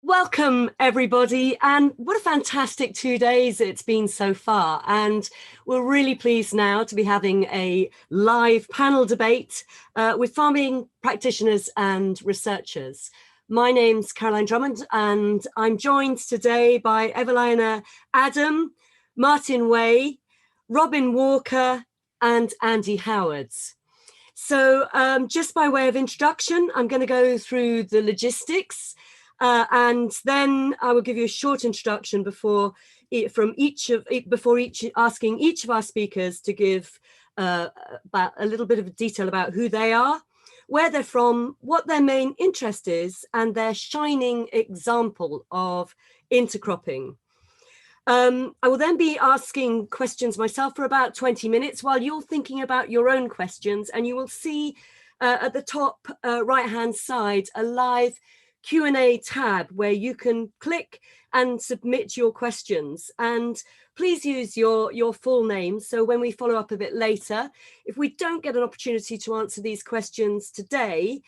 Welcome, everybody, and what a fantastic 2 days it's been so far. And we're really pleased now to be having a live panel debate with farming practitioners and researchers. My name's Caroline Drummond, and I'm joined today by Eveline Adam, Martin Weih, Robin Walker, and Andy Howards. So just by way of introduction, I'm going to go through the logistics. And then I will give you a short introduction before asking each of our speakers to give about a little bit of detail about who they are, where they're from, what their main interest is, and their shining example of intercropping. I will then be asking questions myself for about 20 minutes while you're thinking about your own questions, and you will see at the top right-hand side a live Q&A tab where you can click and submit your questions, and please use your full name, so when we follow up a bit later, if we don't get an opportunity to answer these questions today,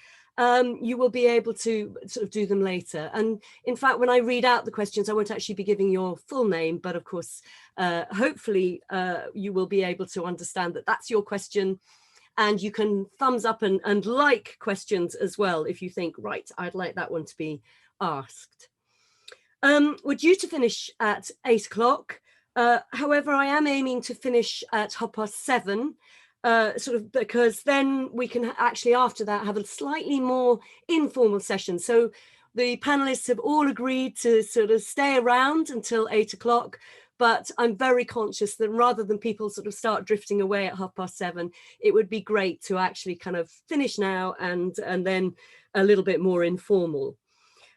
you will be able to sort of do them later. And in fact, when I read out the questions, I won't actually be giving your full name, but of course hopefully you will be able to understand that that's your question. And you can thumbs up and like questions as well if you think, right, I'd like that one to be asked. We're due to finish at 8 o'clock. However, I am aiming to finish at 7:30, sort of because then we can actually after that have a slightly more informal session. So the panelists have all agreed to sort of stay around until 8 o'clock. But I'm very conscious that rather than people sort of start drifting away at 7:30, it would be great to actually kind of finish now and then a little bit more informal.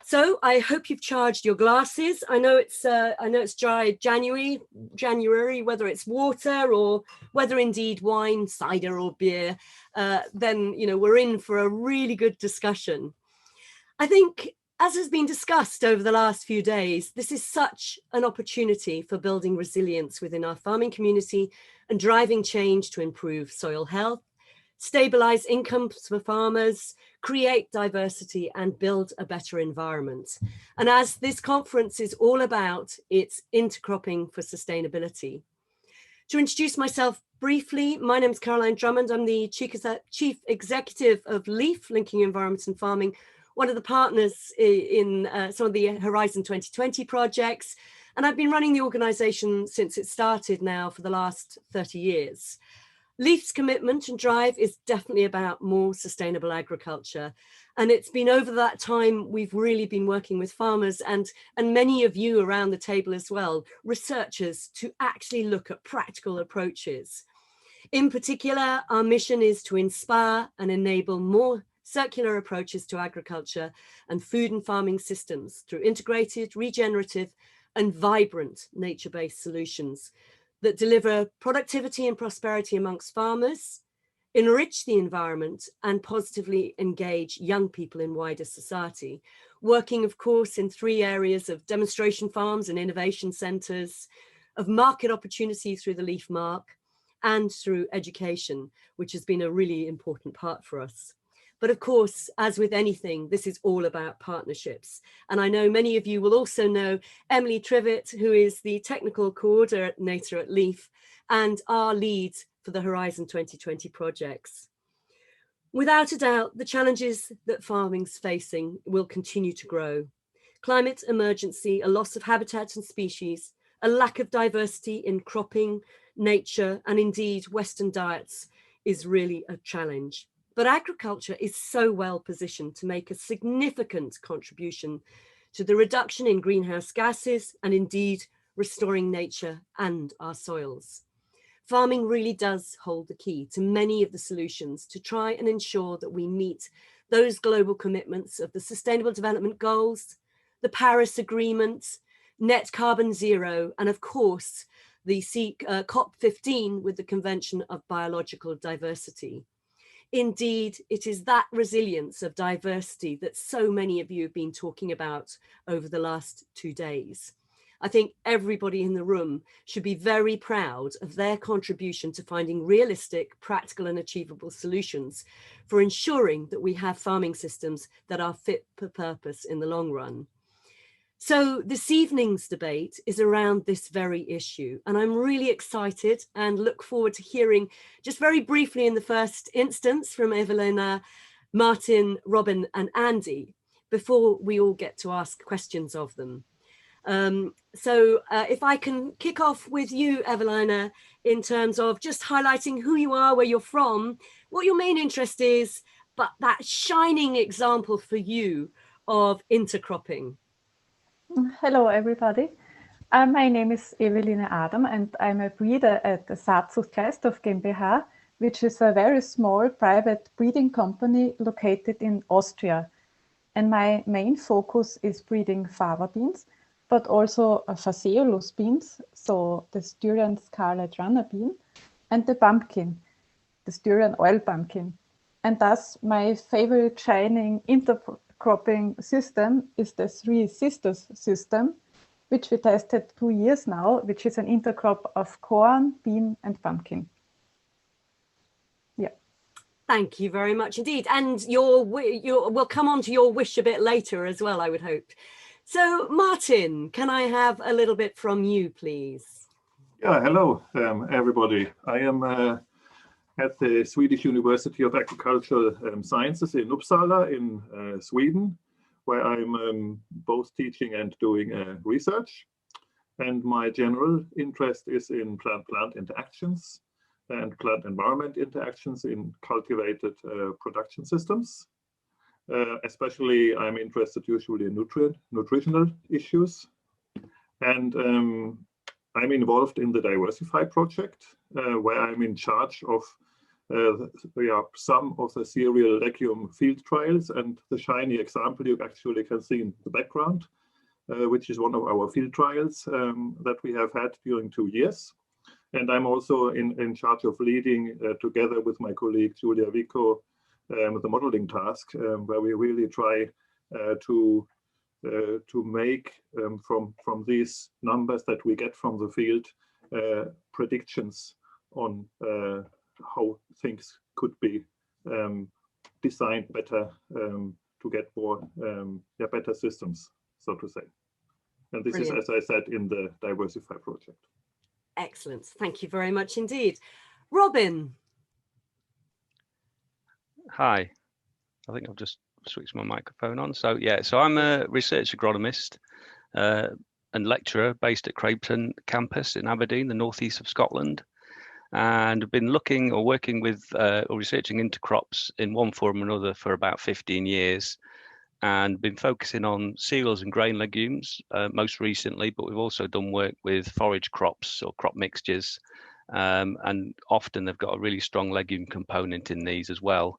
So I hope you've charged your glasses. I know it's dry January, whether it's water or whether indeed wine, cider or beer, then we're in for a really good discussion. I think, as has been discussed over the last few days, this is such an opportunity for building resilience within our farming community and driving change to improve soil health, stabilize incomes for farmers, create diversity and build a better environment. And as this conference is all about, it's intercropping for sustainability. To introduce myself briefly, my name is Caroline Drummond. I'm the Chief Executive of LEAF, Linking Environment and Farming, one of the partners in some of the Horizon 2020 projects. And I've been running the organization since it started now for the last 30 years. LEAF's commitment and drive is definitely about more sustainable agriculture. And it's been over that time, we've really been working with farmers and many of you around the table as well, researchers, to actually look at practical approaches. In particular, our mission is to inspire and enable more circular approaches to agriculture and food and farming systems through integrated, regenerative and vibrant nature-based solutions that deliver productivity and prosperity amongst farmers, enrich the environment and positively engage young people in wider society, working of course in 3 areas of demonstration farms and innovation centres, of market opportunity through the LEAF mark and through education, which has been a really important part for us. But of course, as with anything, this is all about partnerships. And I know many of you will also know Emily Trivett, who is the technical coordinator at LEAF and our lead for the Horizon 2020 projects. Without a doubt, the challenges that farming's facing will continue to grow. Climate emergency, a loss of habitat and species, a lack of diversity in cropping, nature, and indeed Western diets is really a challenge. But agriculture is so well positioned to make a significant contribution to the reduction in greenhouse gases and indeed restoring nature and our soils. Farming really does hold the key to many of the solutions to try and ensure that we meet those global commitments of the Sustainable Development Goals, the Paris Agreement, net carbon zero, and of course, the COP15 with the Convention of Biological Diversity. Indeed, it is that resilience of diversity that so many of you have been talking about over the last 2 days. I think everybody in the room should be very proud of their contribution to finding realistic, practical and achievable solutions for ensuring that we have farming systems that are fit for purpose in the long run. So this evening's debate is around this very issue, and I'm really excited and look forward to hearing just very briefly in the first instance from Eveline, Martin, Robin and Andy before we all get to ask questions of them. If I can kick off with you, Eveline, in terms of just highlighting who you are, where you're from, what your main interest is, but that shining example for you of intercropping. Hello, everybody. My name is Eveline Adam, and I'm a breeder at the Saatzuchtkreisdorf GmbH, which is a very small private breeding company located in Austria. And my main focus is breeding fava beans, but also Phaseolus beans, so the Styrian scarlet runner bean, and the pumpkin, the Styrian oil pumpkin. And thus, my favorite shining intercropping system is the Three Sisters system, which we tested 2 years now, which is an intercrop of corn, bean, and pumpkin. Yeah. Thank you very much indeed. And we'll come on to your wish a bit later as well, I would hope. So, Martin, can I have a little bit from you, please? Yeah, hello, everybody. I am at the Swedish University of Agricultural Sciences in Uppsala in Sweden, where I'm both teaching and doing research. And my general interest is in plant-plant interactions and plant-environment interactions in cultivated production systems. Especially, I'm interested usually in nutritional issues. And I'm involved in the DIVERSify project, where I'm in charge of some of the cereal legume field trials, and the shiny example you actually can see in the background, which is one of our field trials that we have had during 2 years. And I'm also in charge of leading, together with my colleague Julia Vico, the modeling task, where we really try to make from these numbers that we get from the field predictions on how things could be designed better to get more better systems, so to say. And this Brilliant. Is, as I said, in the DIVERSify project. Excellent. Thank you very much indeed. Robin. Hi. I think I've just switched my microphone on. So I'm a research agronomist and lecturer based at Craigton campus in Aberdeen, the northeast of Scotland. And I've been looking or working with or researching intercrops in one form or another for about 15 years, and been focusing on cereals and grain legumes most recently, but we've also done work with forage crops or crop mixtures, and often they've got a really strong legume component in these as well,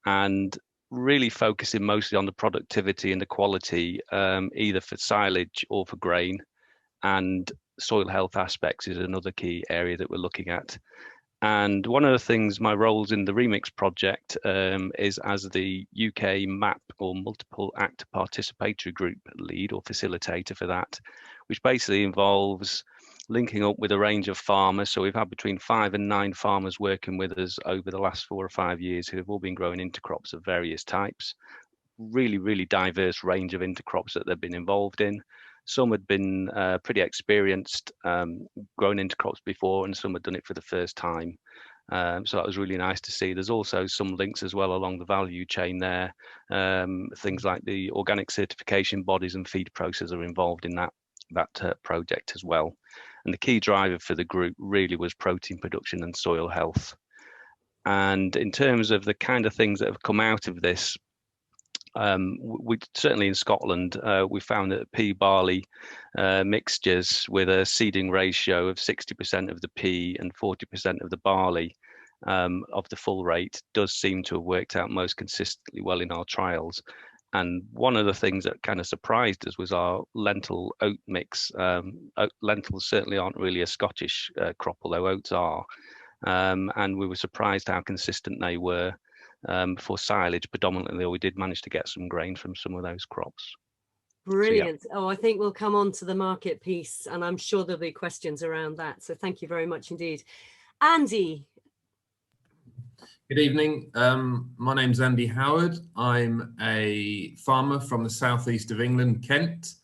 and really focusing mostly on the productivity and the quality, either for silage or for grain. And soil health aspects is another key area that we're looking at. And one of the things, my roles in the ReMIX project is as the UK MAP or Multiple Actor Participatory Group lead or facilitator for that, which basically involves linking up with a range of farmers. So we've had between 5 and 9 farmers working with us over the last 4 or 5 years who have all been growing intercrops of various types. Really, really diverse range of intercrops that they've been involved in. Some had been pretty experienced growing intercrops before, and some had done it for the first time. So that was really nice to see. There's also some links as well along the value chain there. Things like the organic certification bodies and feed processors are involved in that project as well. And the key driver for the group really was protein production and soil health. And in terms of the kind of things that have come out of this, we certainly in Scotland, we found that pea barley mixtures with a seeding ratio of 60% of the pea and 40% of the barley of the full rate does seem to have worked out most consistently well in our trials. And one of the things that kind of surprised us was our lentil oat mix. Lentils certainly aren't really a Scottish crop, although oats are. And we were surprised how consistent they were. For silage predominantly, we did manage to get some grain from some of those crops. Brilliant. So, yeah. Oh, I think we'll come on to the market piece, and I'm sure there'll be questions around that. So thank you very much indeed. Andy. Good evening. My name's Andy Howard. I'm a farmer from the southeast of England, Kent.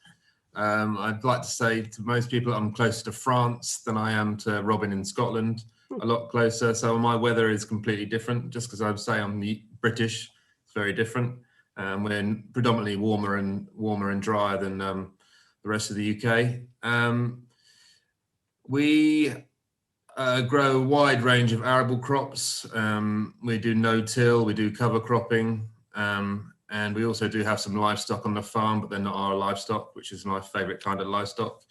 I'd like to say to most people I'm closer to France than I am to Robin in Scotland, a lot closer. So my weather is completely different. Just because I would say I'm British, it's very different. We're predominantly warmer and drier than the rest of the UK. We grow a wide range of arable crops. We do no-till, we do cover cropping, and we also do have some livestock on the farm, but they're not our livestock, which is my favourite kind of livestock.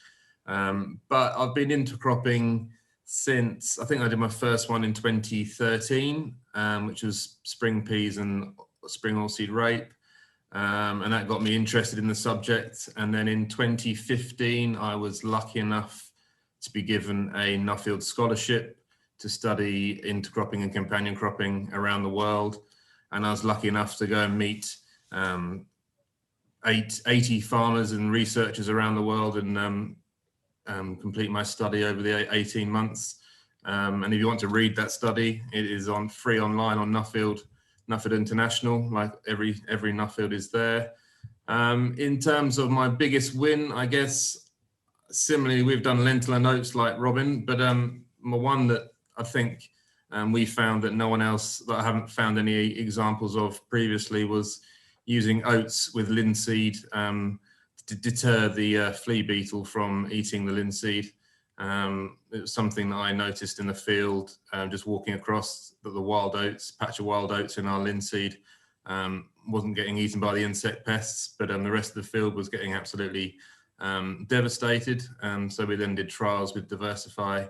But I've been intercropping since, I think I did my first one in 2013, which was spring peas and spring oilseed rape. And that got me interested in the subject. And then in 2015, I was lucky enough to be given a Nuffield scholarship to study intercropping and companion cropping around the world. And I was lucky enough to go and meet 80 farmers and researchers around the world and complete my study over the 18 months. And if you want to read that study, it is free online on Nuffield International, like every Nuffield is there. In terms of my biggest win, I guess, similarly, we've done lentil and oats like Robin, but one that I think we found that no one else, that I haven't found any examples of previously, was using oats with linseed to deter the flea beetle from eating the linseed. It was something that I noticed in the field, just walking across the wild oats, patch of wild oats in our linseed, wasn't getting eaten by the insect pests, but the rest of the field was getting absolutely devastated. So we then did trials with DIVERSify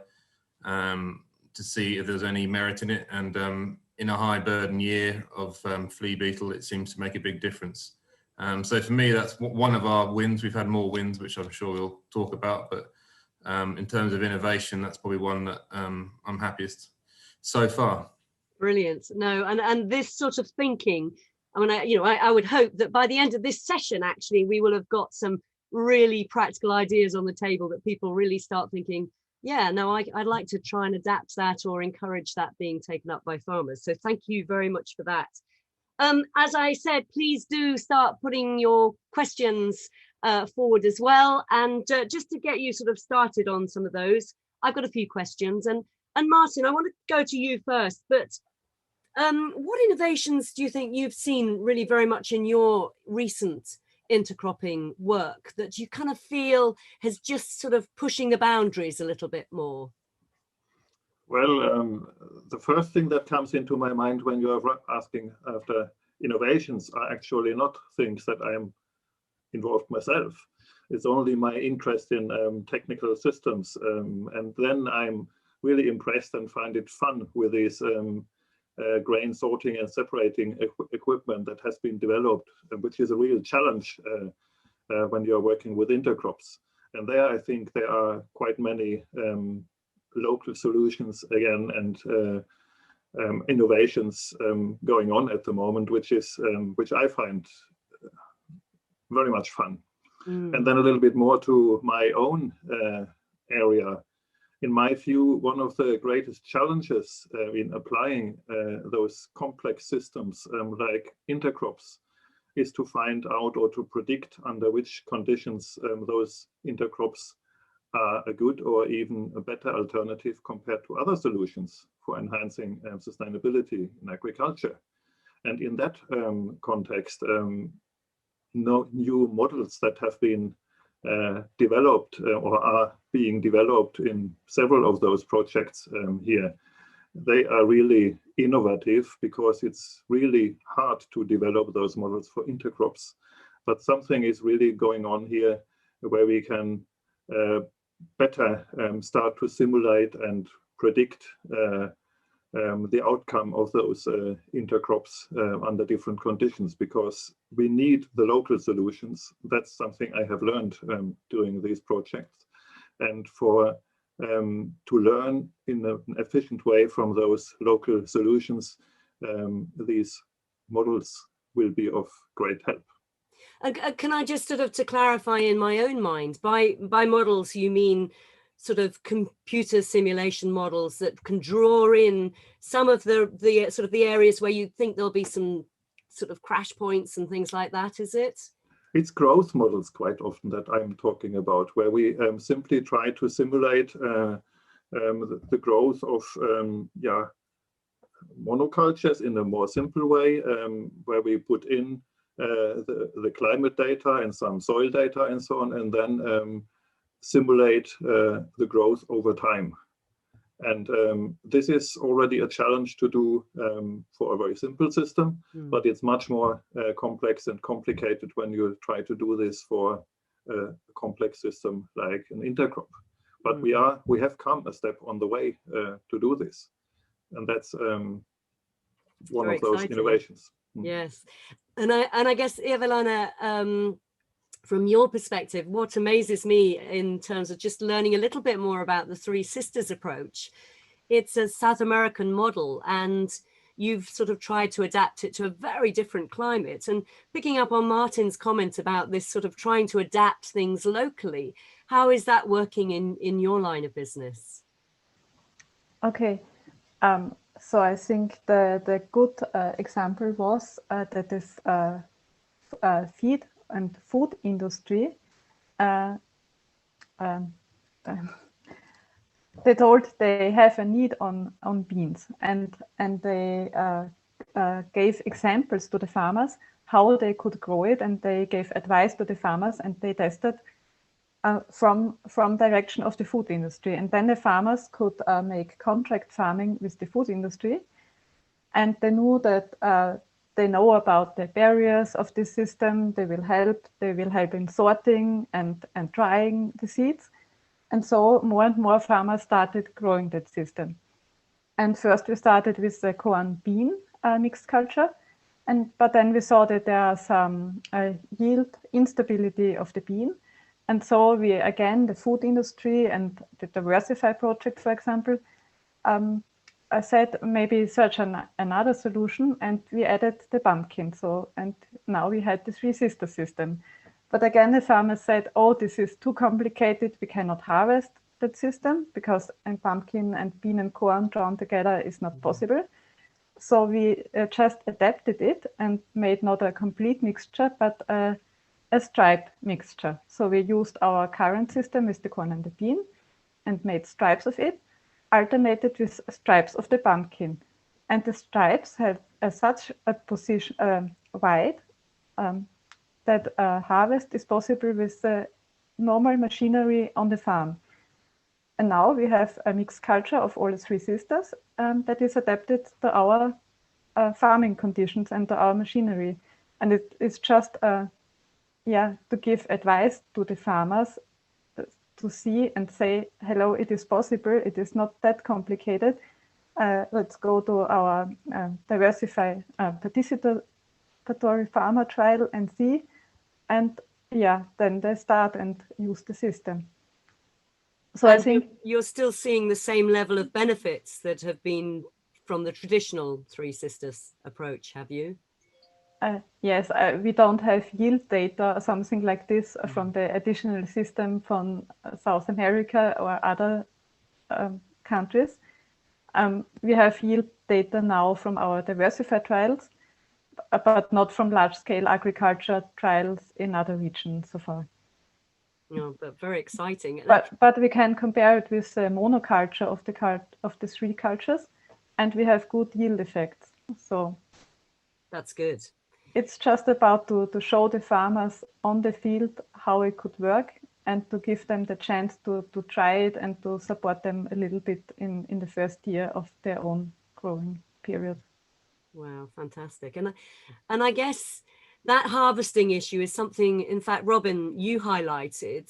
to see if there was any merit in it. And in a high burden year of flea beetle, it seems to make a big difference. So for me, that's one of our wins. We've had more wins, which I'm sure we'll talk about. But in terms of innovation, that's probably one that I'm happiest so far. Brilliant. No, and this sort of thinking, I mean, I would hope that by the end of this session, actually, we will have got some really practical ideas on the table that people really start thinking, yeah, no, I'd like to try and adapt that or encourage that being taken up by farmers. So thank you very much for that. As I said, please do start putting your questions forward as well. And just to get you sort of started on some of those, I've got a few questions. And Martin, I want to go to you first, but what innovations do you think you've seen really very much in your recent intercropping work that you kind of feel has just sort of pushing the boundaries a little bit more? Well, the first thing that comes into my mind when you are asking after innovations are actually not things that I am involved myself. It's only my interest in technical systems. And then I'm really impressed and find it fun with these grain sorting and separating equipment that has been developed, which is a real challenge when you're working with intercrops. And there, I think there are quite many local solutions again and innovations going on at the moment, which I find very much fun. And then a little bit more to my own area. In my view, one of the greatest challenges in applying those complex systems like intercrops is to find out or to predict under which conditions those intercrops are a good or even a better alternative compared to other solutions for enhancing sustainability in agriculture. And in that context, new models that have been developed or are being developed in several of those projects here, they are really innovative because it's really hard to develop those models for intercrops. But something is really going on here where we can better start to simulate and predict the outcome of those intercrops under different conditions, because we need the local solutions. That's something I have learned doing these projects. And for to learn in an efficient way from those local solutions, these models will be of great help. Can I just sort of to clarify in my own mind, by models you mean sort of computer simulation models that can draw in some of the sort of the areas where you think there'll be some sort of crash points and things like that, is it? It's growth models quite often that I'm talking about, where we simply try to simulate the growth of monocultures in a more simple way, where we put in the climate data and some soil data and so on, and then simulate the growth over time. And this is already a challenge to do for a very simple system, but it's much more complex and complicated when you try to do this for a complex system like an intercrop. But we have come a step on the way to do this, and that's one of those innovations. Yes, and I guess, Eveline, from your perspective, what amazes me in terms of just learning a little bit more about the Three Sisters approach, it's a South American model, and you've sort of tried to adapt it to a very different climate. And picking up on Martin's comment about this sort of trying to adapt things locally, how is that working in your line of business? Okay, so I think the good example was that this feed and food industry, they told they have a need on beans, and they gave examples to the farmers how they could grow it, and they gave advice to the farmers, and they tested from direction of the food industry. And then the farmers could make contract farming with the food industry, and they knew that they know about the barriers of the system. They will help in sorting and drying the seeds. And so more and more farmers started growing that system. And first we started with the corn-bean mixed culture. But then we saw that there are some yield instability of the bean. And so we, again, the food industry and the DIVERSify project, for example, I said maybe search another solution, and we added the pumpkin. And now we had the Three Sisters system. But again, the farmers said, oh, this is too complicated. We cannot harvest that system because a pumpkin and bean and corn drawn together is not possible. So we just adapted it and made not a complete mixture, but a stripe mixture. So we used our current system with the corn and the bean and made stripes of it, alternated with stripes of the pumpkin. And the stripes have such a position wide that harvest is possible with the normal machinery on the farm. And now we have a mixed culture of all the Three Sisters that is adapted to our farming conditions and to our machinery. And it is just to give advice to the farmers to see and say, hello, it is possible. It is not that complicated. Let's go to our DIVERSify participatory farmer trial and see. And then they start and use the system. So and I think you're still seeing the same level of benefits that have been from the traditional Three Sisters approach, have you? Yes, we don't have yield data or something like this from the additional system from South America or other countries. We have yield data now from our DIVERSify trials, but not from large-scale agriculture trials in other regions so far. No, but very exciting. But we can compare it with the monoculture of the three cultures, and we have good yield effects. So that's good. It's just about to show the farmers on the field how it could work and to give them the chance to try it and to support them a little bit in the first year of their own growing period. Wow, fantastic. And I guess that harvesting issue is something, in fact, Robin, you highlighted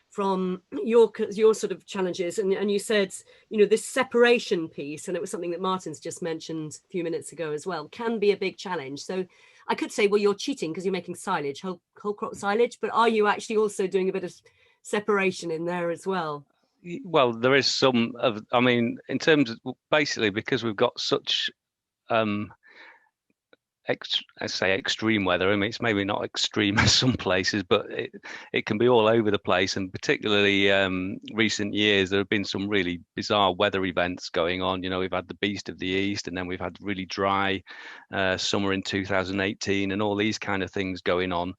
from your sort of challenges, and you said, this separation piece, and it was something that Martin's just mentioned a few minutes ago as well, can be a big challenge. So I could say, well, you're cheating because you're making silage, whole crop silage, but are you actually also doing a bit of separation in there as well? Well, there is some of, in terms of basically because we've got such I say extreme weather. It's maybe not extreme in some places, but it can be all over the place. And particularly recent years, there have been some really bizarre weather events going on. We've had the Beast of the East, and then we've had really dry summer in 2018, and all these kind of things going on.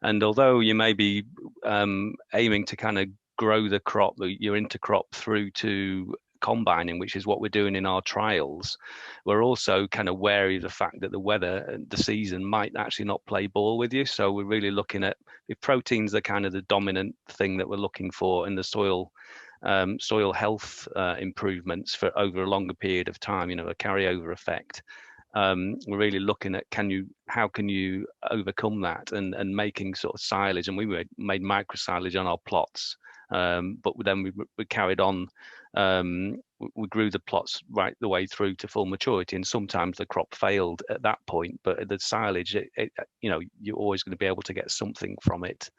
And although you may be aiming to kind of grow the crop, your intercrop, through to combining, which is what we're doing in our trials, we're also kind of wary of the fact that the weather, the season might actually not play ball with you. So we're really looking at, if proteins are kind of the dominant thing that we're looking for in the soil health improvements for over a longer period of time, a carryover effect. We're really looking at how can you overcome that, and making sort of silage, and we made micro silage on our plots, but then we carried on. We grew the plots right the way through to full maturity, and sometimes the crop failed at that point, but the silage, you're always going to be able to get something from it.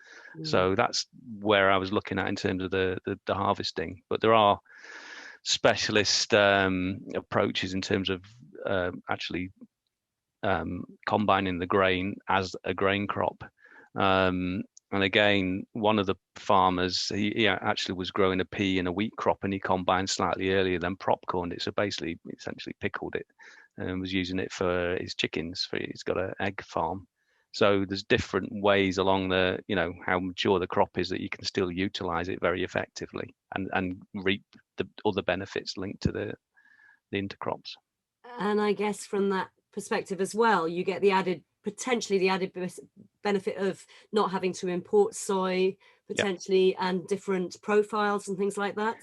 So that's where I was looking at in terms of the harvesting. But there are specialist approaches in terms of actually combining the grain as a grain crop. And again, one of the farmers, he actually was growing a pea and a wheat crop, and he combined slightly earlier than popcorned it. So basically, essentially pickled it and was using it for his chickens. He's got an egg farm. So there's different ways along the, how mature the crop is, that you can still utilize it very effectively and reap the other benefits linked to the intercrops. And I guess from that perspective as well, you get potentially the added benefit of not having to import soy potentially, and different profiles and things like that.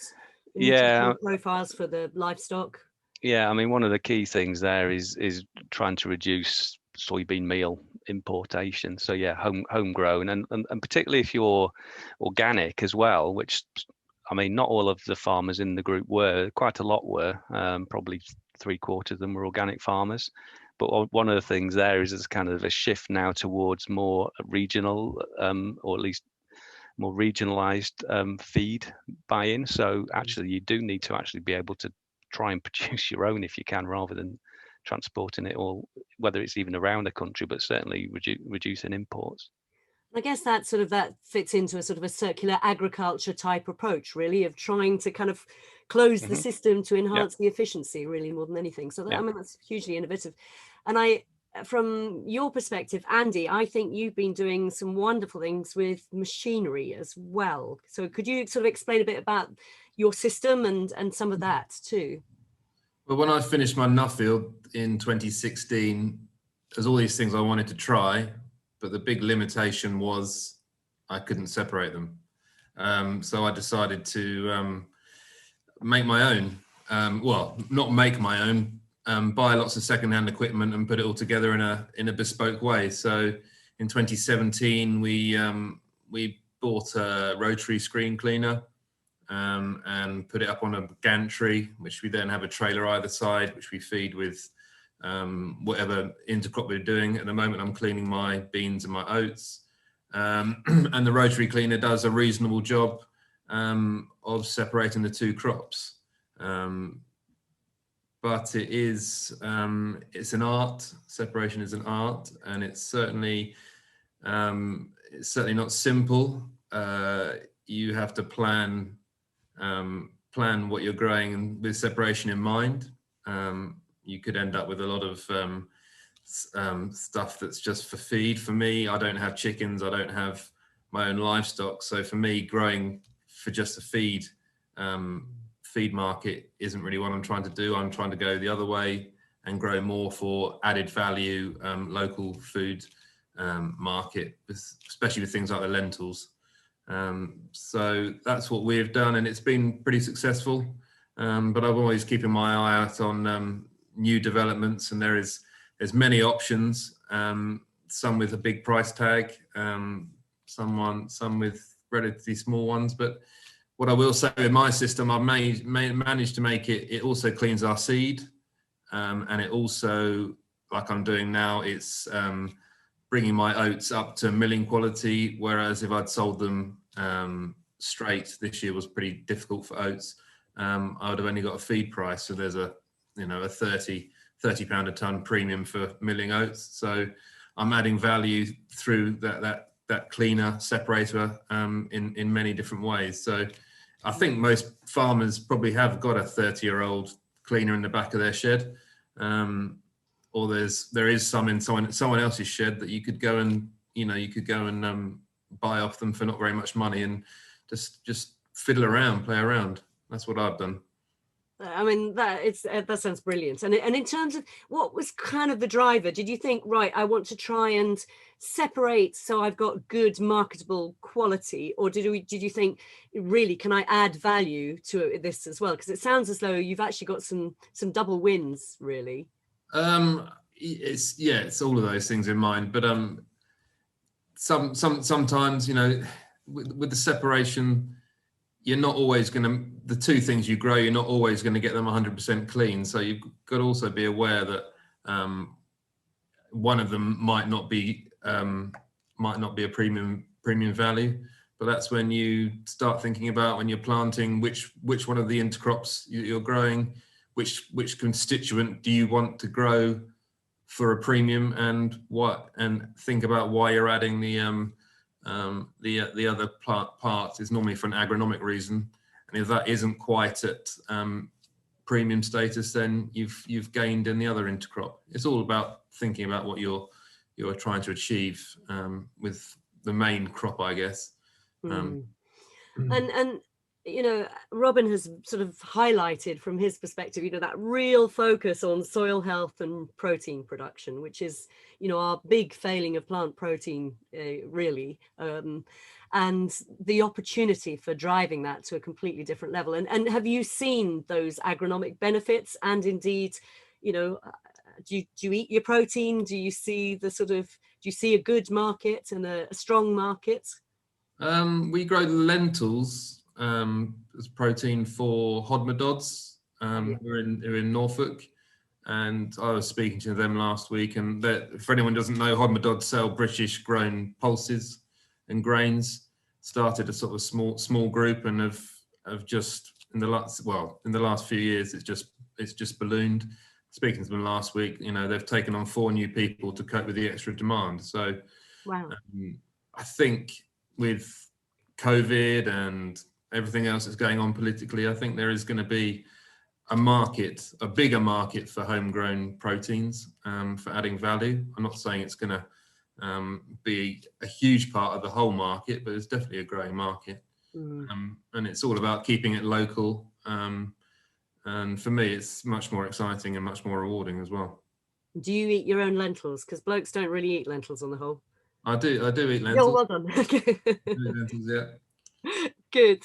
Profiles for the livestock. Yeah, I mean, one of the key things there is trying to reduce soybean meal importation. So homegrown, and particularly if you're organic as well, which, I mean, not all of the farmers in the group were, quite a lot were, probably 3/4 of them were organic farmers. But one of the things there is there's kind of a shift now towards more regional, or at least more regionalized feed buy-in. So actually, you do need to actually be able to try and produce your own if you can, rather than transporting it, or whether it's even around the country, but certainly reducing imports. I guess that fits into a sort of a circular agriculture type approach, really, of trying to kind of close the system to enhance the efficiency, really, more than anything. So I mean, that's hugely innovative. And from your perspective, Andy, I think you've been doing some wonderful things with machinery as well. So could you sort of explain a bit about your system and some of that too? Well, when I finished my Nuffield in 2016, there's all these things I wanted to try, but the big limitation was I couldn't separate them. So I decided to make my own. Well, not make my own, buy lots of secondhand equipment and put it all together in a bespoke way. So in 2017, we bought a rotary screen cleaner and put it up on a gantry, which we then have a trailer either side, which we feed with whatever intercrop we're doing. At the moment, I'm cleaning my beans and my oats. And the rotary cleaner does a reasonable job of separating the two crops. But it is, it's an art. Separation is an art, and it's certainly not simple. You have to plan what you're growing with separation in mind. You could end up with a lot of stuff that's just for feed. For me, I don't have chickens, I don't have my own livestock. So for me, growing for just a feed market isn't really what I'm trying to do. I'm trying to go the other way and grow more for added value, local food market, especially with things like the lentils. So that's what we've done, and it's been pretty successful. But I'm always keeping my eye out on new developments, and there's many options. Some with a big price tag, some with relatively small ones. But what I will say with my system, I've managed to make it. It also cleans our seed, and it also, like I'm doing now, it's bringing my oats up to milling quality. Whereas if I'd sold them straight, this year was pretty difficult for oats. I would have only got a feed price. So there's a £30 a ton premium for milling oats. So I'm adding value through that cleaner separator in many different ways. So I think most farmers probably have got a 30-year-old cleaner in the back of their shed, or there is some in someone else's shed that you could go and you could go and buy off them for not very much money and just fiddle around, play around. That's what I've done. I mean, that sounds brilliant. And in terms of what was kind of the driver, did you think, right, I want to try and separate so I've got good marketable quality, or did you think, really, can I add value to this as well? Because it sounds as though you've actually got some double wins, really. It's all of those things in mind, but sometimes, with the separation, you're not always going to, the two things you grow, you're not always going to get them 100% clean. So you've got to also be aware that one of them might not be a premium value. But that's when you start thinking about, when you're planting, which one of the intercrops you're growing, which constituent do you want to grow for a premium, and think about why you're adding the other part is normally for an agronomic reason, and if that isn't quite at premium status, then you've gained in the other intercrop. It's all about thinking about what you're trying to achieve with the main crop, I guess. And Robin has sort of highlighted from his perspective, that real focus on soil health and protein production, which is, our big failing of plant protein, really, and the opportunity for driving that to a completely different level. And have you seen those agronomic benefits? And indeed, do you eat your protein? Do you see a good market and a strong market? We grow lentils as protein for hodmedods who are in Norfolk, and I was speaking to them last week, and for anyone who doesn't know, hodmedods sell British grown pulses and grains. Started a sort of small group, and have just in the last few years it's just ballooned. Speaking to them last week, they've taken on 4 new people to cope with the extra demand. So wow. I think with COVID and everything else that's going on politically, I think there is going to be a bigger market for homegrown proteins for adding value. I'm not saying it's going to be a huge part of the whole market, but it's definitely a growing market. And it's all about keeping it local. And for me, it's much more exciting and much more rewarding as well. Do you eat your own lentils? Because blokes don't really eat lentils on the whole. I do eat lentils. Oh, well done. Lentils, yeah. Good.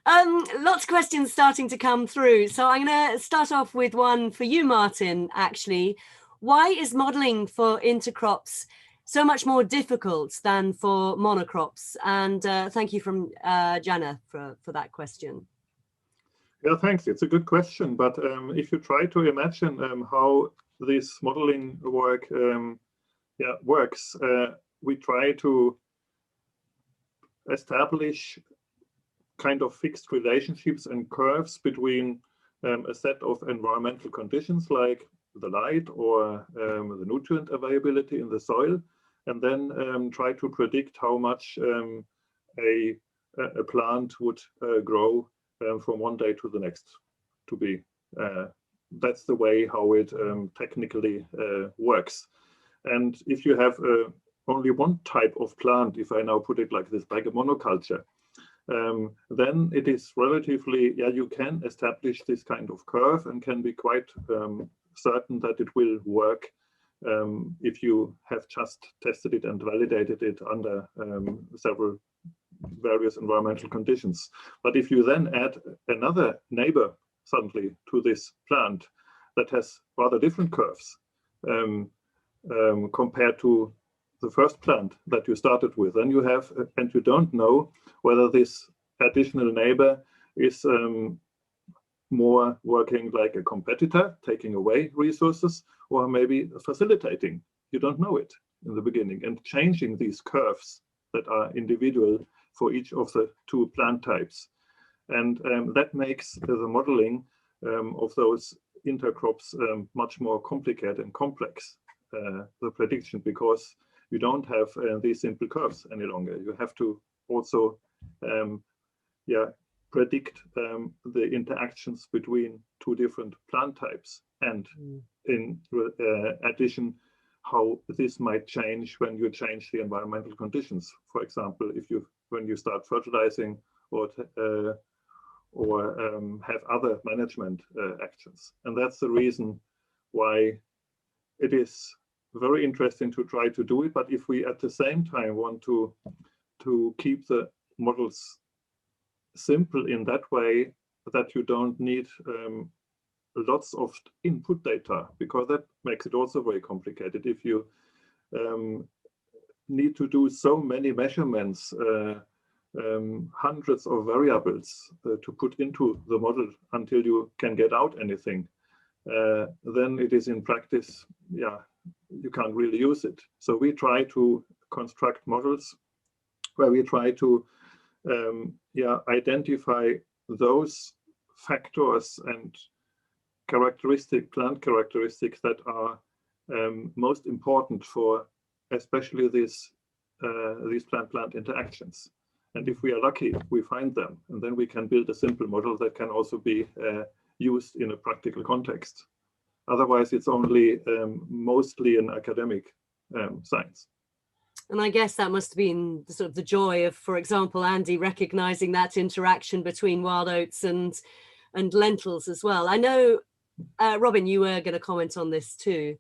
Lots of questions starting to come through. So I'm going to start off with one for you, Martin, actually. Why is modelling for intercrops so much more difficult than for monocrops? And thank you from Jana for that question. Yeah, thanks. It's a good question. But if you try to imagine how this modeling work works, we try to establish kind of fixed relationships and curves between a set of environmental conditions like the light or the nutrient availability in the soil, and then try to predict how much a plant would grow from one day to the next. That's the way how it technically works. And if you have only one type of plant, if I now put it like this, like a monoculture, then it is relatively, you can establish this kind of curve and can be quite certain that it will work if you have just tested it and validated it under several various environmental conditions. But if you then add another neighbor suddenly to this plant that has rather different curves compared to the first plant that you started with, then you have, and you don't know whether this additional neighbor is more working like a competitor, taking away resources, or maybe facilitating. You don't know it in the beginning, and changing these curves that are individual for each of the 2 plant types. And that makes the modeling of those intercrops much more complicated and complex, the prediction, because you don't have these simple curves any longer. You have to also predict the interactions between 2 different plant types, and in addition, how this might change when you change the environmental conditions. For example, when you start fertilizing or have other management actions. And that's the reason why it is very interesting to try to do it. But if we at the same time want to keep the models simple in that way, that you don't need lots of input data, because that makes it also very complicated. If you need to do so many measurements, hundreds of variables to put into the model until you can get out anything, then it is in practice, yeah, you can't really use it. So we try to construct models where we try to identify those factors and plant characteristics that are most important for especially these plant-plant interactions. And if we are lucky, we find them, and then we can build a simple model that can also be used in a practical context. Otherwise, it's only mostly an academic science. And I guess that must have been sort of the joy of, for example, Andy recognizing that interaction between wild oats and lentils as well. I know, Robin, you were going to comment on this too.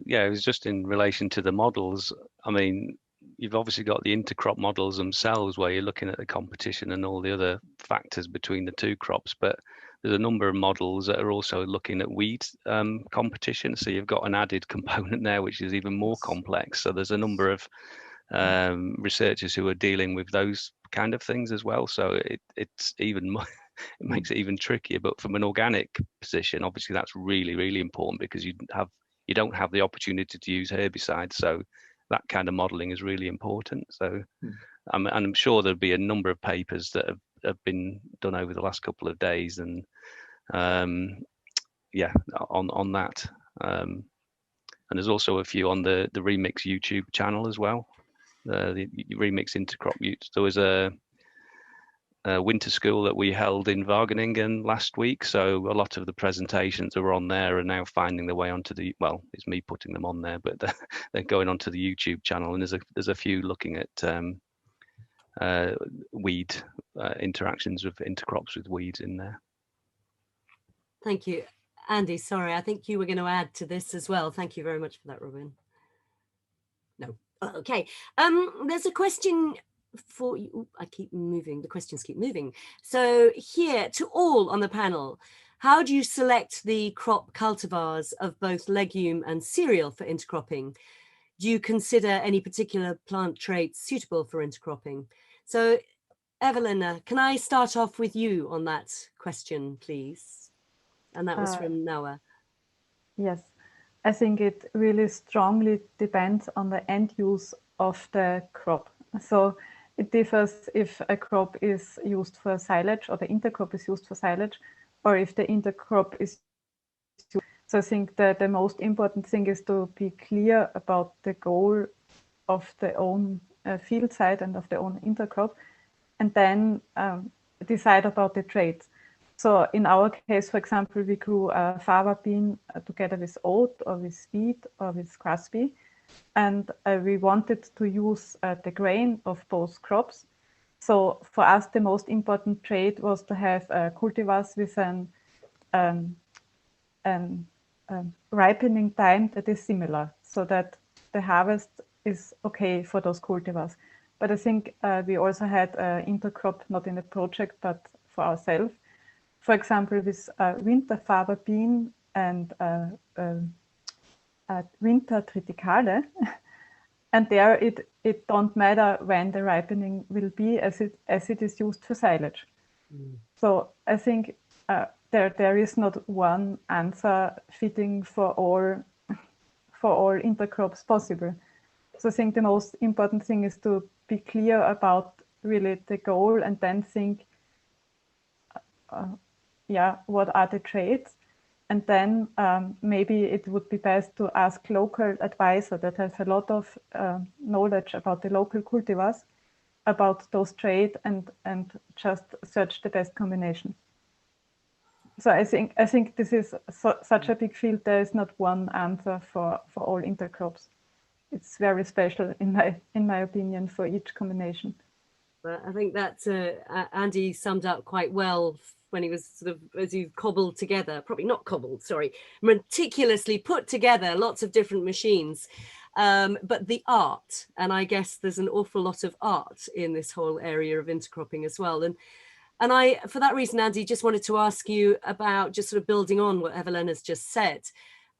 Yeah, it was just in relation to the models. I mean, you've obviously got the intercrop models themselves where you're looking at the competition and all the other factors between the two crops, but there's a number of models that are also looking at weed competition. So you've got an added component there, which is even more complex. So there's a number of researchers who are dealing with those kind of things as well. So it's even more, it makes it even trickier. But from an organic position, obviously that's really, really important, because you don't have the opportunity to use herbicides. So that kind of modeling is really important. So I'm sure there'll be a number of papers that have been done over the last couple of days, and yeah, on that. And there's also a few on the ReMIX YouTube channel as well. The ReMIX Intercrop. There was a winter school that we held in Wageningen last week, so a lot of the presentations that were on there are now finding their way onto the, well, it's me putting them on there, but they're going onto the YouTube channel, and there's a few looking at weed interactions with intercrops with weeds in there. Thank you. Andy, sorry, I think you were going to add to this as well. Thank you very much for that, Robin. No. Okay. There's a question for you. I keep moving. The questions keep moving. So here, to all on the panel, how do you select the crop cultivars of both legume and cereal for intercropping? Do you consider any particular plant traits suitable for intercropping? So Eveline, can I start off with you on that question, please? And that was from Noah. Yes, I think it really strongly depends on the end use of the crop. So it differs if a crop is used for silage, or the intercrop is used for silage, or if the intercrop is used. So I think that the most important thing is to be clear about the goal of the own field site and of the own intercrop, and then decide about the traits. So in our case, for example, we grew fava bean together with oat or with wheat or with grass pea. And we wanted to use the grain of both crops. So for us, the most important trait was to have cultivars with an ripening time that is similar, so that the harvest is okay for those cultivars. But I think we also had intercrop, not in the project, but for ourselves. For example, with winter fava bean and winter triticale, and there it don't matter when the ripening will be, as it is used for silage. So I think there is not one answer fitting for all intercrops possible. So I think the most important thing is to be clear about really the goal, and then think, what are the traits? And then maybe it would be best to ask local advisor that has a lot of knowledge about the local cultivars, about those traits, and just search the best combination. So I think this is such a big field. There is not one answer for all intercrops. it's very special in my opinion for each combination. But I think that Andy summed up quite well when he was sort of, as you cobbled together, probably not cobbled, sorry, meticulously put together lots of different machines. But the art, and I guess there's an awful lot of art in this whole area of intercropping as well. And I, for that reason, Andy, just wanted to ask you about, just sort of building on what Eveline has just said.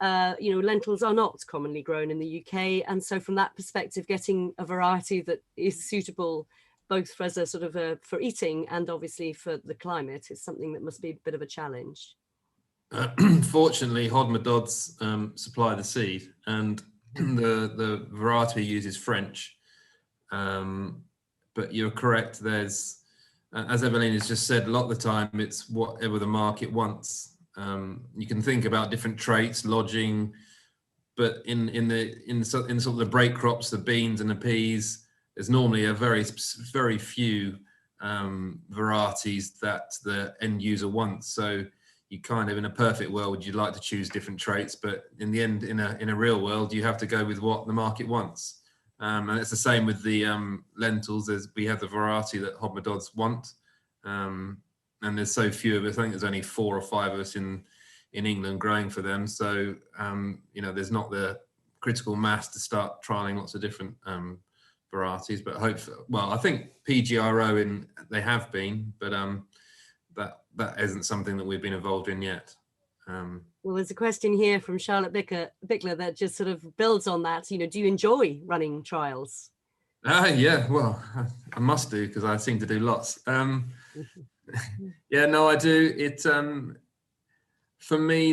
You know, lentils are not commonly grown in the UK. And so from that perspective, getting a variety that is suitable both for as a sort of for eating and obviously for the climate is something that must be a bit of a challenge. Fortunately, Hodmer-Dodds supply the seed, and the variety we use is French. But you're correct, there's, as Eveline has just said, a lot of the time it's whatever the market wants. You can think about different traits, lodging, but in sort of the break crops, the beans and the peas, there's normally a very few varieties that the end user wants. So you kind of, in a perfect world, you'd like to choose different traits, but in the end, in a real world, you have to go with what the market wants. And it's the same with the lentils. We have the variety that Hodmer-Dodds want, and there's so few of us. I think there's only 4 or 5 of us in England growing for them. So you know, there's not the critical mass to start trialing lots of different varieties, but I think PGRO they have been, but that isn't something that we've been involved in yet. Well, there's a question here from Charlotte Bickler that just sort of builds on that. You know, do you enjoy running trials? Yeah, well, I must do, because I seem to do lots. Yeah, no, I do. It for me,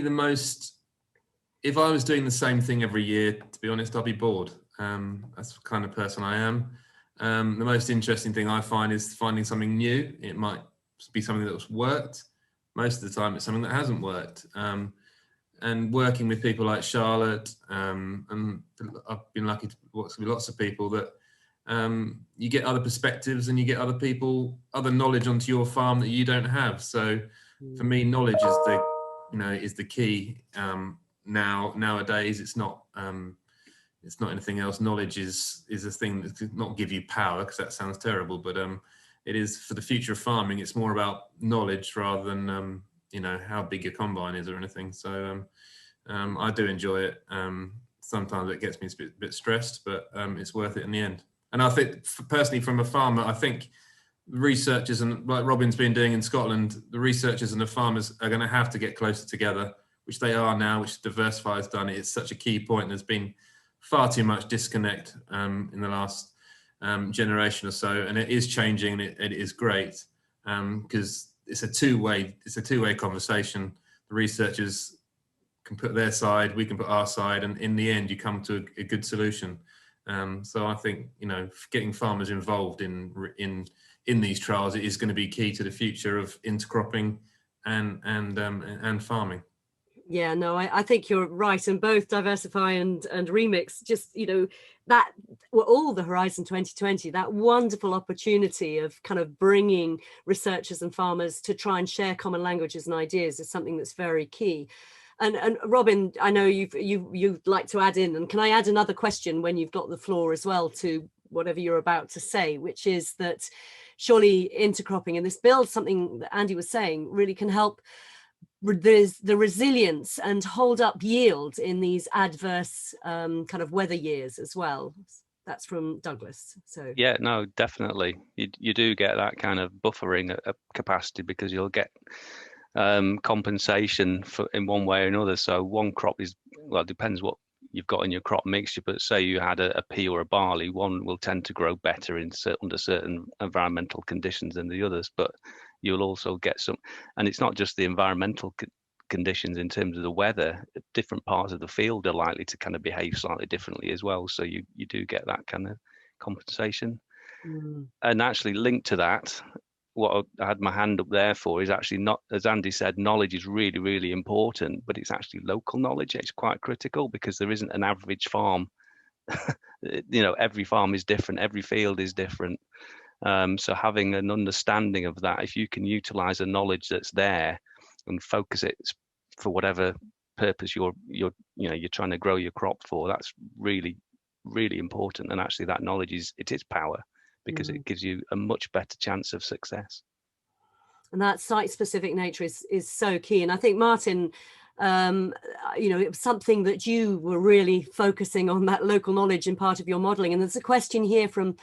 if I was doing the same thing every year, to be honest, I'd be bored. That's the kind of person I am. The most interesting thing I find is finding something new. It might be something that's worked. Most of the time it's something that hasn't worked. And working with people like Charlotte, and I've been lucky to work with lots of people that you get other perspectives and you get other knowledge onto your farm that you don't have. So for me, knowledge is the key. Nowadays, it's not anything else. Knowledge is a thing that could not give you power, because that sounds terrible, but it is for the future of farming. It's more about knowledge rather than you know, how big your combine is or anything. So I do enjoy it. Sometimes it gets me a bit stressed, but it's worth it in the end. And I think, personally, from a farmer, I think researchers, and like Robin's been doing in Scotland, the researchers and the farmers are going to have to get closer together, which they are now, which DIVERSify has done. It's such a key point. There's been far too much disconnect in the last generation or so, and it is changing. It is great, because it's a two-way conversation. The researchers can put their side, we can put our side, and in the end you come to a good solution. So I think, you know, getting farmers involved in these trials is going to be key to the future of intercropping and farming. Yeah, no, I think you're right. And both DIVERSify and ReMIX, just, you know, that were all the Horizon 2020, that wonderful opportunity of kind of bringing researchers and farmers to try and share common languages and ideas is something that's very key. And Robin, I know you'd like to add in, and can I add another question when you've got the floor as well to whatever you're about to say, which is that surely intercropping, and this builds something that Andy was saying, really can help the resilience and hold up yield in these adverse kind of weather years as well. That's from Douglas. So yeah, no, definitely you do get that kind of buffering capacity, because you'll get compensation for in one way or another. So one crop is, well, it depends what you've got in your crop mixture, but say you had a pea or a barley, one will tend to grow better under certain environmental conditions than the others, but you'll also get some, and it's not just the environmental conditions in terms of the weather. Different parts of the field are likely to kind of behave slightly differently as well, so you do get that kind of compensation. And actually linked to that, what I had my hand up there for is actually, not, as Andy said, knowledge is really, really important, but it's actually local knowledge. It's quite critical, because there isn't an average farm. You know, every farm is different, every field is different. So having an understanding of that, if you can utilize the knowledge that's there and focus it for whatever purpose you're trying to grow your crop for, that's really really important. And actually that knowledge is power, because it gives you a much better chance of success. And that site-specific nature is so key. And I think, Martin, you know, it was something that you were really focusing on, that local knowledge in part of your modelling. And there's a question here from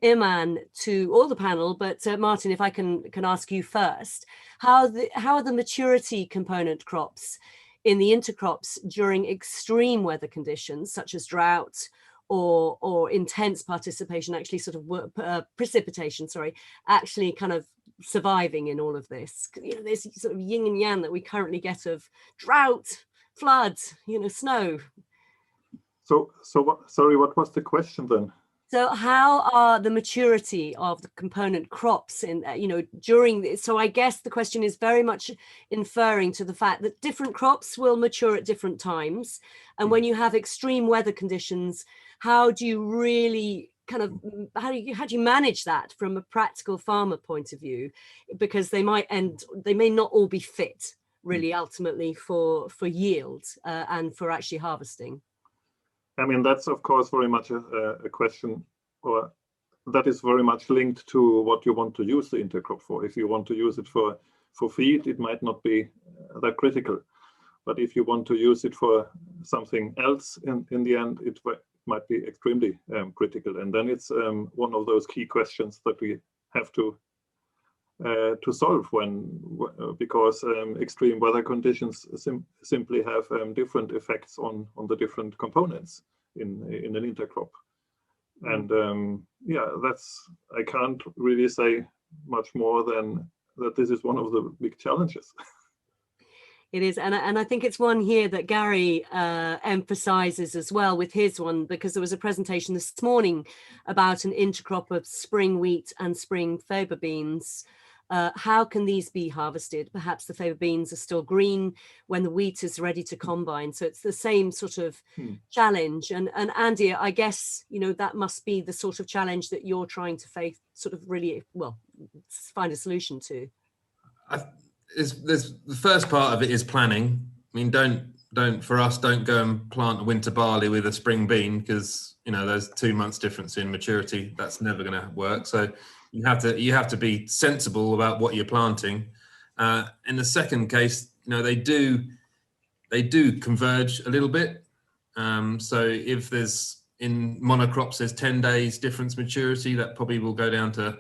Iman to all the panel, but Martin, if I can ask you first, how are the maturity component crops in the intercrops during extreme weather conditions, such as drought or intense participation, actually sort of precipitation, sorry, actually kind of surviving in all of this? You know, this sort of yin and yang that we currently get of drought, floods, you know, snow. So sorry, what was the question then? So how are the maturity of the component crops in, you know, during this? So I guess the question is very much inferring to the fact that different crops will mature at different times. And when you have extreme weather conditions, how do you really kind of, how do you manage that from a practical farmer point of view? Because they may not all be fit really ultimately for yield and for actually harvesting. I mean, that's of course very much a question, or that is very much linked to what you want to use the intercrop for. If you want to use it for feed, it might not be that critical. But if you want to use it for something else, in the end, it might be extremely critical. And then it's one of those key questions that we have to solve because extreme weather conditions simply have different effects on the different components in an intercrop. And yeah, I can't really say much more than that this is one of the big challenges. It is, and I think it's one here that Gary emphasizes as well with his one, because there was a presentation this morning about an intercrop of spring wheat and spring faba beans. How can these be harvested? Perhaps the faba beans are still green when the wheat is ready to combine. So it's the same sort of challenge. And Andy, I guess, you know, that must be the sort of challenge that you're trying to face, sort of really, well, find a solution to. The first part of it is planning. I mean, don't go and plant a winter barley with a spring bean, because, you know, there's 2 months difference in maturity. That's never going to work. So you have to be sensible about what you're planting. In the second case, you know, they do converge a little bit. So if in monocrops there's 10 days difference maturity, that probably will go down to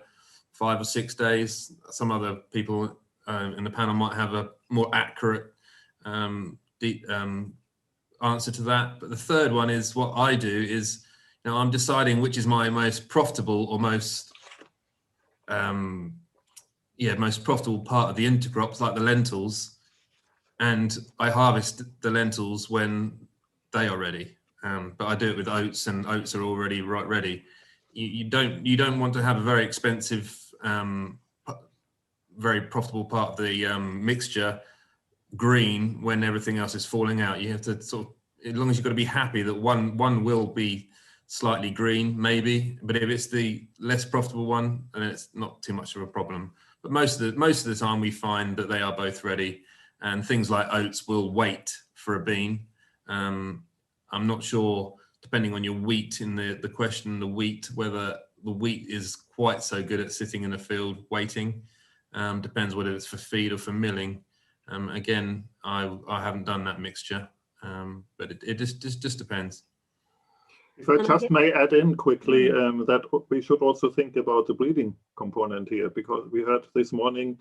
5 or 6 days. Some other people in the panel might have a more accurate answer to that. But the third one is, what I do is, you know, I'm deciding which is my most profitable or most profitable part of the intercrops, like the lentils, and I harvest the lentils when they are ready. But I do it with oats, and oats are already ready. You don't want to have a very expensive, very profitable part of the mixture green when everything else is falling out. You have to sort of, as long as you've got to be happy that one will be slightly green, maybe, but if it's the less profitable one, then it's not too much of a problem. But most of the time we find that they are both ready, and things like oats will wait for a bean. I'm not sure, depending on your wheat, in the question, the wheat, whether the wheat is quite so good at sitting in the field waiting. Depends whether it's for feed or for milling. Again, I haven't done that mixture, but it just depends. If I just may add in quickly, that we should also think about the breeding component here, because we heard this morning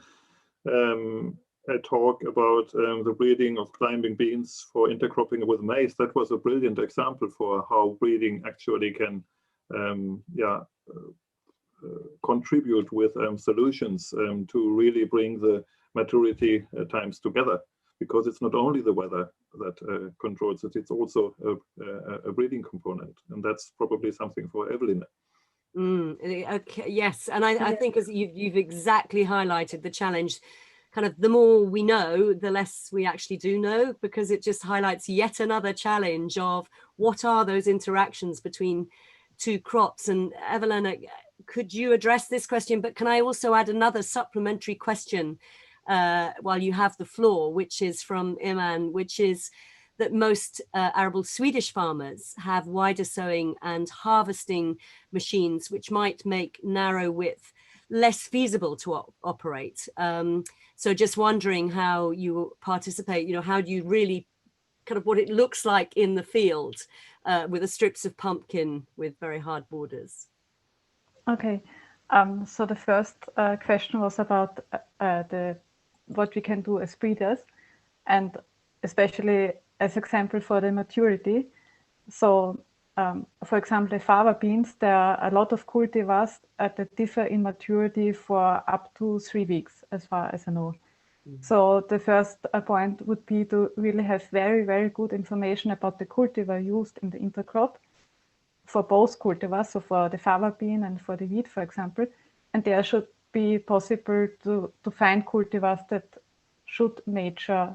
a talk about the breeding of climbing beans for intercropping with maize. That was a brilliant example for how breeding actually can contribute with solutions to really bring the maturity times together, because it's not only the weather that controls it, it's also a breeding component, and that's probably something for Eveline. Okay, yes, and I think, as you've exactly highlighted the challenge, kind of the more we know, the less we actually do know, because it just highlights yet another challenge of what are those interactions between two crops. And Eveline, could you address this question? But can I also add another supplementary question while you have the floor, which is from Iman, which is that most arable Swedish farmers have wider sowing and harvesting machines, which might make narrow width less feasible to operate. So just wondering how you participate, how do you really kind of what it looks like in the field with the strips of pumpkin with very hard borders. Okay, so the first question was about what we can do as breeders, and especially as example for the maturity. So for example, the fava beans, there are a lot of cultivars that differ in maturity for up to 3 weeks, as far as I know. So the first point would be to really have very, very good information about the cultivar used in the intercrop for both cultivars, so for the fava bean and for the wheat, for example. And there should be possible to find cultivars that should mature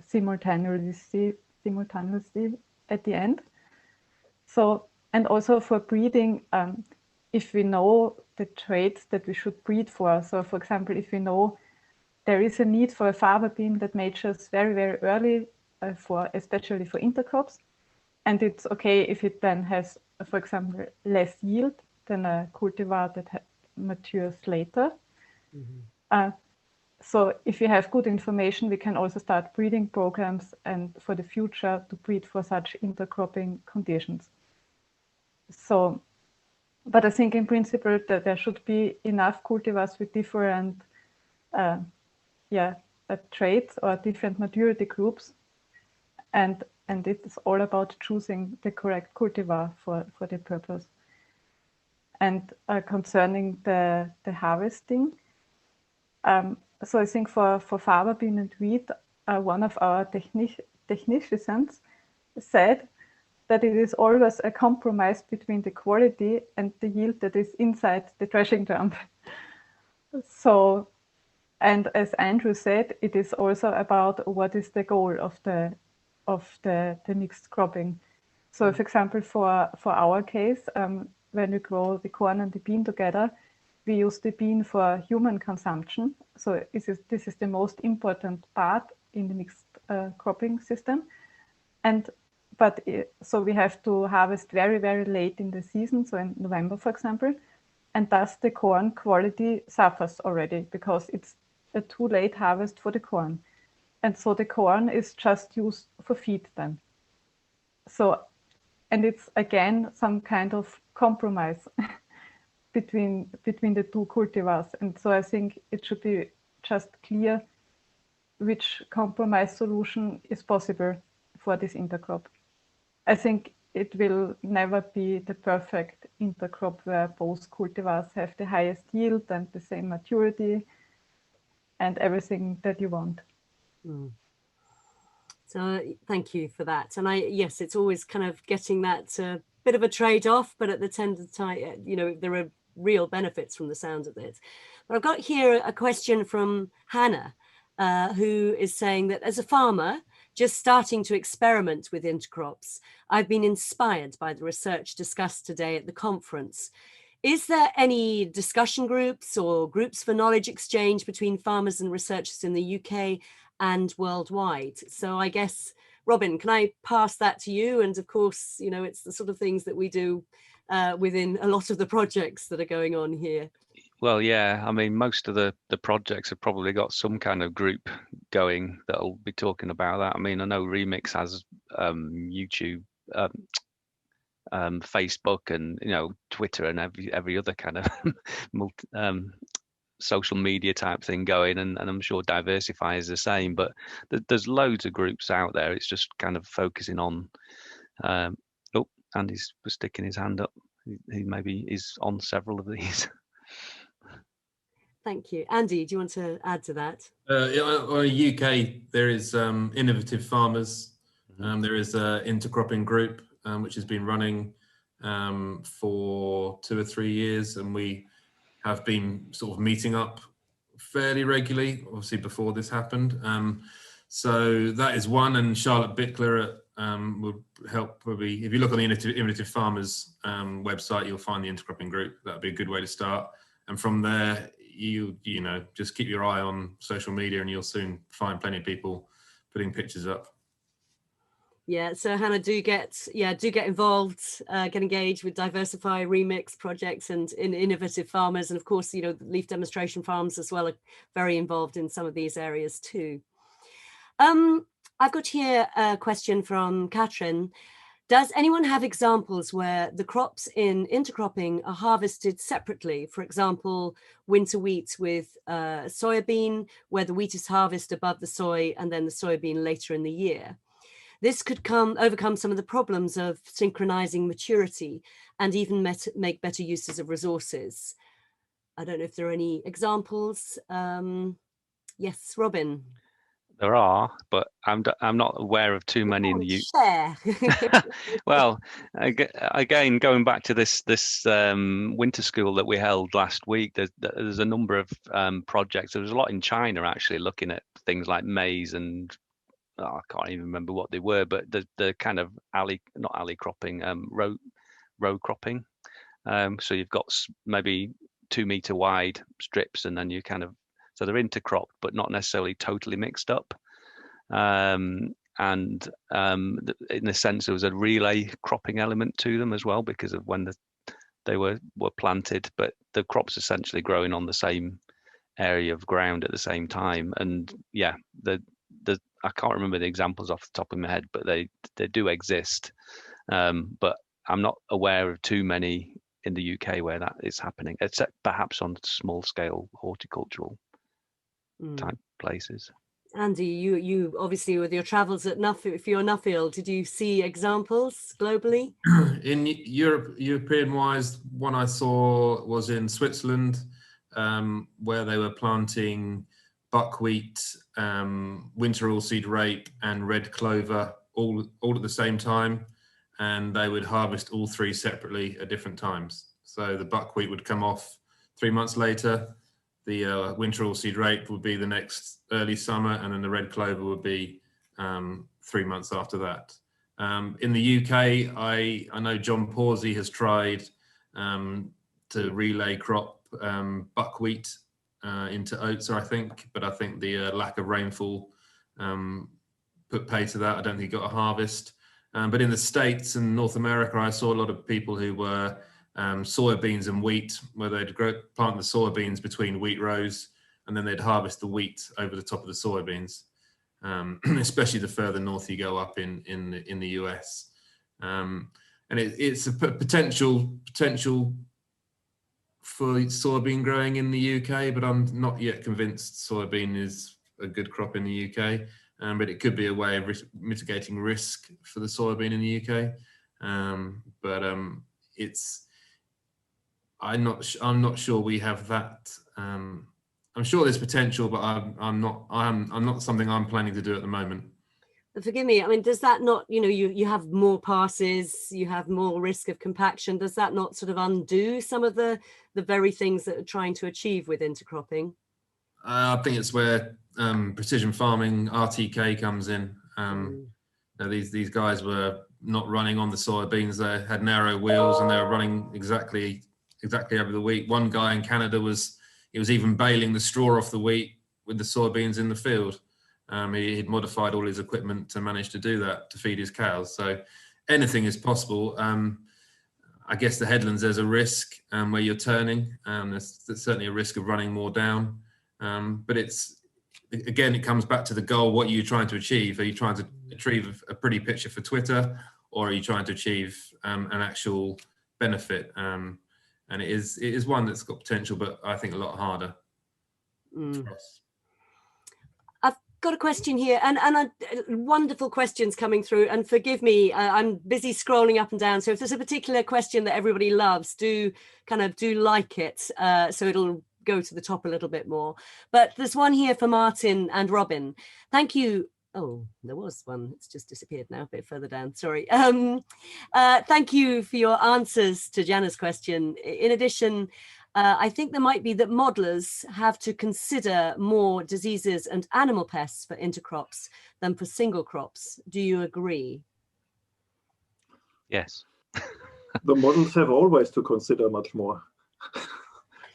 simultaneously at the end. So, and also for breeding, if we know the traits that we should breed for. So for example, if we know there is a need for a fava bean that matures very, very early, especially for intercrops. And it's okay if it then has, for example, less yield than a cultivar that matures later. So if you have good information, we can also start breeding programs and for the future to breed for such intercropping conditions. So, but I think in principle that there should be enough cultivars with different traits or different maturity groups, and it is all about choosing the correct cultivar for the purpose. And concerning the harvesting, so I think for fava bean and wheat, one of our technicians said that it is always a compromise between the quality and the yield that is inside the threshing drum. So, and as Andrew said, it is also about what is the goal of the mixed cropping. So, for example, for our case, when we grow the corn and the bean together, we use the bean for human consumption. So this is the most important part in the mixed cropping system. So we have to harvest very, very late in the season, so in November, for example, and thus the corn quality suffers already because it's a too late harvest for the corn. And so the corn is just used for feed then. So, and it's again some kind of compromise between the two cultivars. And so I think it should be just clear which compromise solution is possible for this intercrop. I think it will never be the perfect intercrop where both cultivars have the highest yield and the same maturity and everything that you want. So thank you for that. And yes, it's always kind of getting that bit of a trade-off, but at the end of the time, there are real benefits from the sound of it. But I've got here a question from Hannah, who is saying that as a farmer, just starting to experiment with intercrops, I've been inspired by the research discussed today at the conference. Is there any discussion groups or groups for knowledge exchange between farmers and researchers in the UK and worldwide? So I guess, Robin, can I pass that to you? And of course, it's the sort of things that we do within a lot of the projects that are going on here. Well, yeah, I mean, most of the projects have probably got some kind of group going that'll be talking about that. I mean, I know ReMIX has YouTube, Facebook, and Twitter, and every other kind of social media type thing going, and I'm sure DIVERSify is the same. But there's loads of groups out there. It's just kind of focusing on. Andy's sticking his hand up. He maybe is on several of these. Thank you. Andy, do you want to add to that? In UK, there is Innovative Farmers. There is an intercropping group, which has been running for 2 or 3 years. And we have been sort of meeting up fairly regularly, obviously before this happened. So that is one. And Charlotte Bickler would help probably. If you look on the Innovative Farmers website, you'll find the intercropping group. That would be a good way to start. And from there, you just keep your eye on social media and you'll soon find plenty of people putting pictures up. Yeah, so Hannah, do get involved, get engaged with DIVERSify, ReMIX projects and in innovative farmers. And of course, you know, leaf demonstration farms as well are very involved in some of these areas too. I've got here a question from Katrin. Does anyone have examples where the crops in intercropping are harvested separately? For example, winter wheat with soybean, where the wheat is harvested above the soy and then the soybean later in the year. This could overcome some of the problems of synchronizing maturity and even make better uses of resources. I don't know if there are any examples. Yes, Robin. There are, but I'm not aware of too many in the UK. Well, again, going back to this winter school that we held last week, there's a number of projects. There was a lot in China actually looking at things like maize and I can't even remember what they were, but the kind of not alley cropping, row cropping. So you've got maybe 2 meter wide strips, and then you kind of, so they're intercropped, but not necessarily totally mixed up. In a sense, there was a relay cropping element to them as well because of when they were planted, but the crops essentially growing on the same area of ground at the same time. And yeah, I can't remember the examples off the top of my head, but they do exist. But I'm not aware of too many in the UK where that is happening, except perhaps on small scale horticultural type places. Andy, you obviously with your travels at Nuffield, did you see examples globally? In Europe, European-wise, one I saw was in Switzerland, where they were planting buckwheat, winter oilseed rape, and red clover all at the same time, and they would harvest all three separately at different times. So the buckwheat would come off 3 months later, the winter oilseed rape would be the next early summer, and then the red clover would be 3 months after that. In the UK, I know John Pawsey has tried to relay crop buckwheat into oats, I think, but I think the lack of rainfall put pay to that. I don't think he got a harvest. But in the States and North America, I saw a lot of people who were soybeans and wheat, where they'd plant the soybeans between wheat rows, and then they'd harvest the wheat over the top of the soybeans, especially the further north you go up in the US. And it's a potential for soybean growing in the UK, but I'm not yet convinced soybean is a good crop in the UK. But it could be a way of mitigating risk for the soybean in the UK. I'm not sure we have that. I'm sure there's potential, but I'm not something I'm planning to do at the moment. Forgive me, I mean, does that not, you have more passes, you have more risk of compaction. Does that not sort of undo some of the very things that are trying to achieve with intercropping? I think it's where precision farming, RTK, comes in. These guys were not running on the soybeans. They had narrow wheels and they were running exactly over the wheat. One guy in Canada was even baling the straw off the wheat with the soybeans in the field. He'd modified all his equipment to manage to do that, to feed his cows. So anything is possible. I guess the headlands, there's a risk where you're turning. There's certainly a risk of running more down. But it comes back to the goal. What are you trying to achieve? Are you trying to achieve a pretty picture for Twitter, or are you trying to achieve an actual benefit? And it is one that's got potential, but I think a lot harder for us. I've got a question here, and wonderful questions coming through. And forgive me, I'm busy scrolling up and down. So if there's a particular question that everybody loves, do like it, so it'll go to the top a little bit more. But there's one here for Martin and Robin. Thank you. Oh, there was one. It's just disappeared now, a bit further down. Sorry. Thank you for your answers to Jana's question. In addition, I think there might be that modelers have to consider more diseases and animal pests for intercrops than for single crops. Do you agree? Yes. The models have always to consider much more.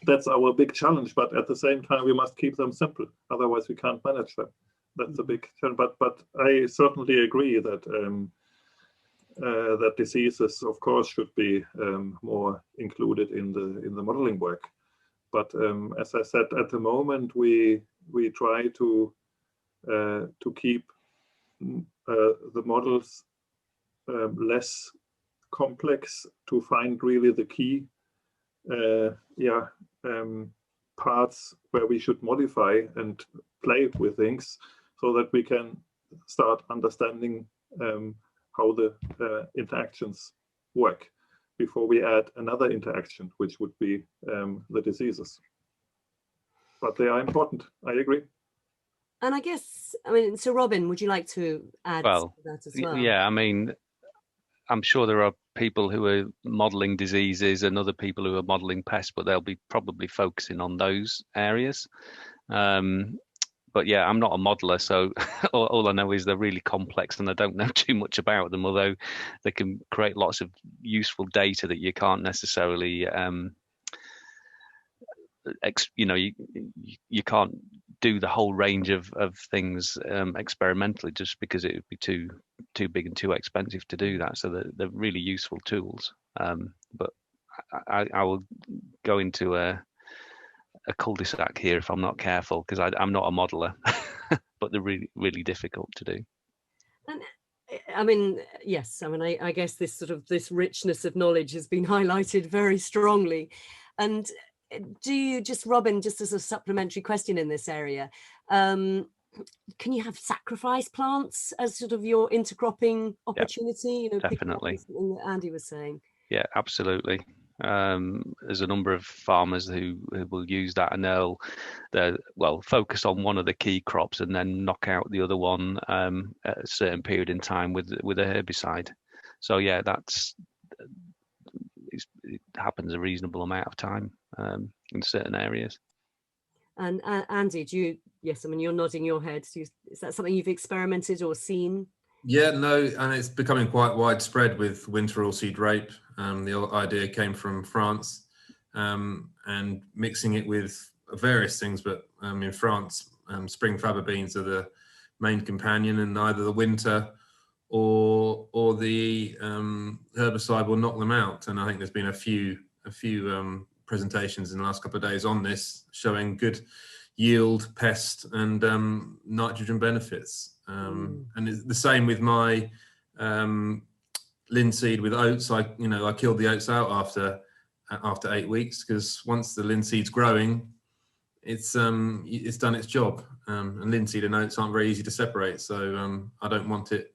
That's our big challenge, but at the same time, we must keep them simple. Otherwise, we can't manage them. That's a big challenge. But I certainly agree that that diseases, of course, should be more included in the modeling work. But as I said, at the moment we try to keep the models less complex, to find really the key parts where we should modify and play with things, so that we can start understanding how the interactions work before we add another interaction, which would be the diseases. But they are important, I agree. And I guess, I mean, so Robin, would you like to add to that as well? Yeah, I mean, I'm sure there are people who are modeling diseases and other people who are modeling pests, but they'll be probably focusing on those areas. But yeah, I'm not a modeler, so all I know is they're really complex and I don't know too much about them, although they can create lots of useful data that you can't necessarily, you can't do the whole range of things experimentally, just because it would be too big and too expensive to do that. So they're really useful tools. But I will go into a cul-de-sac here if I'm not careful, because I'm not a modeler, but they're really, really difficult to do. And I mean, yes, I mean, I guess this richness of knowledge has been highlighted very strongly. And do you just, Robin, just as a supplementary question in this area, can you have sacrifice plants as sort of your intercropping opportunity? Yeah, definitely. Something that Andy was saying. Yeah, absolutely. There's a number of farmers who will use that, and they'll focus on one of the key crops and then knock out the other one at a certain period in time with a herbicide. So yeah, it happens a reasonable amount of time in certain areas. And Andy, yes, I mean, you're nodding your head. Is that something you've experimented or seen? Yeah, no, and it's becoming quite widespread with winter oilseed rape. The idea came from France, and mixing it with various things, but in France, spring faba beans are the main companion, and either the winter or the herbicide will knock them out. And I think there's been a few presentations in the last couple of days on this, showing good yield, pest, and nitrogen benefits. And it's the same with my linseed with oats. I killed the oats out after 8 weeks, because once the linseed's growing, it's done its job. And linseed and oats aren't very easy to separate, so I don't want it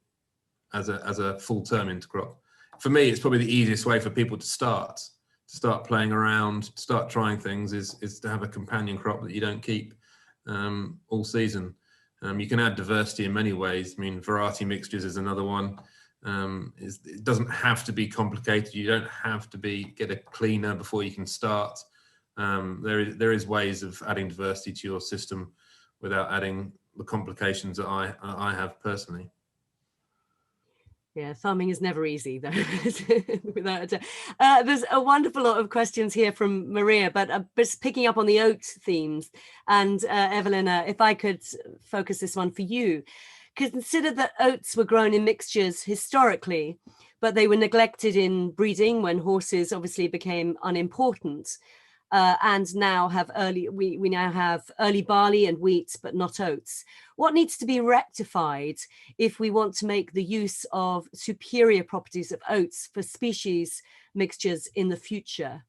as a full-term intercrop. For me, it's probably the easiest way for people to start playing around, start trying things, is to have a companion crop that you don't keep all season. You can add diversity in many ways. I mean, variety mixtures is another one. It doesn't have to be complicated. You don't have to get a cleaner before you can start. There is ways of adding diversity to your system without adding the complications that I have personally. Yeah, farming is never easy, though. Without a doubt. There's a wonderful lot of questions here from Maria, but just picking up on the oat themes. And Eveline, if I could focus this one for you. Consider that oats were grown in mixtures historically, but they were neglected in breeding when horses obviously became unimportant. And now have we now have early barley and wheat, but not oats. What needs to be rectified if we want to make the use of superior properties of oats for species mixtures in the future?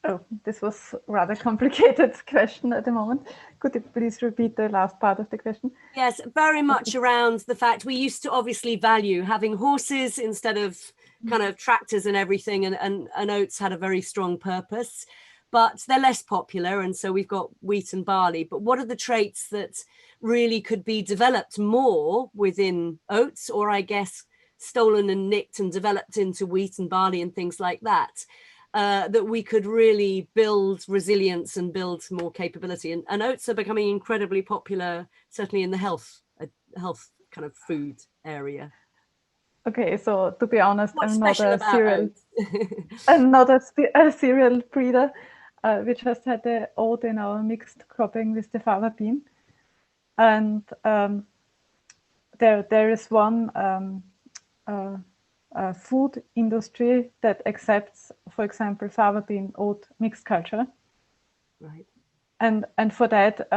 Oh, this was a rather complicated question at the moment. Could you please repeat the last part of the question? Yes, very much around the fact we used to obviously value having horses instead of kind of tractors and everything, and oats had a very strong purpose, but they're less popular, and so we've got wheat and barley. But what are the traits that really could be developed more within oats, or I guess stolen and nicked and developed into wheat and barley and things like that, that we could really build resilience and build more capability? And oats are becoming incredibly popular, certainly in the health kind of food area. Okay, so to be honest, I'm not a cereal breeder. We just had the oat in our mixed cropping with the fava bean, and there is one food industry that accepts, for example, fava bean oat mixed culture. Right. And for that,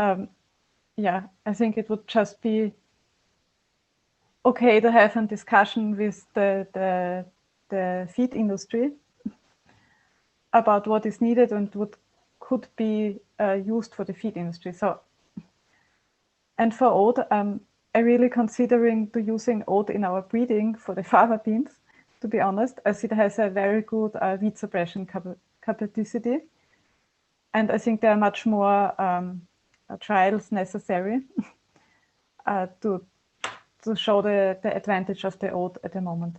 yeah, I think it would just be okay to have a discussion with the feed industry about what is needed and what could be used for the feed industry. So, and for oat, I'm really considering to using oat in our breeding for the fava beans, to be honest, as it has a very good weed suppression capacity. And I think there are much more trials necessary to show the advantage of the oat at the moment.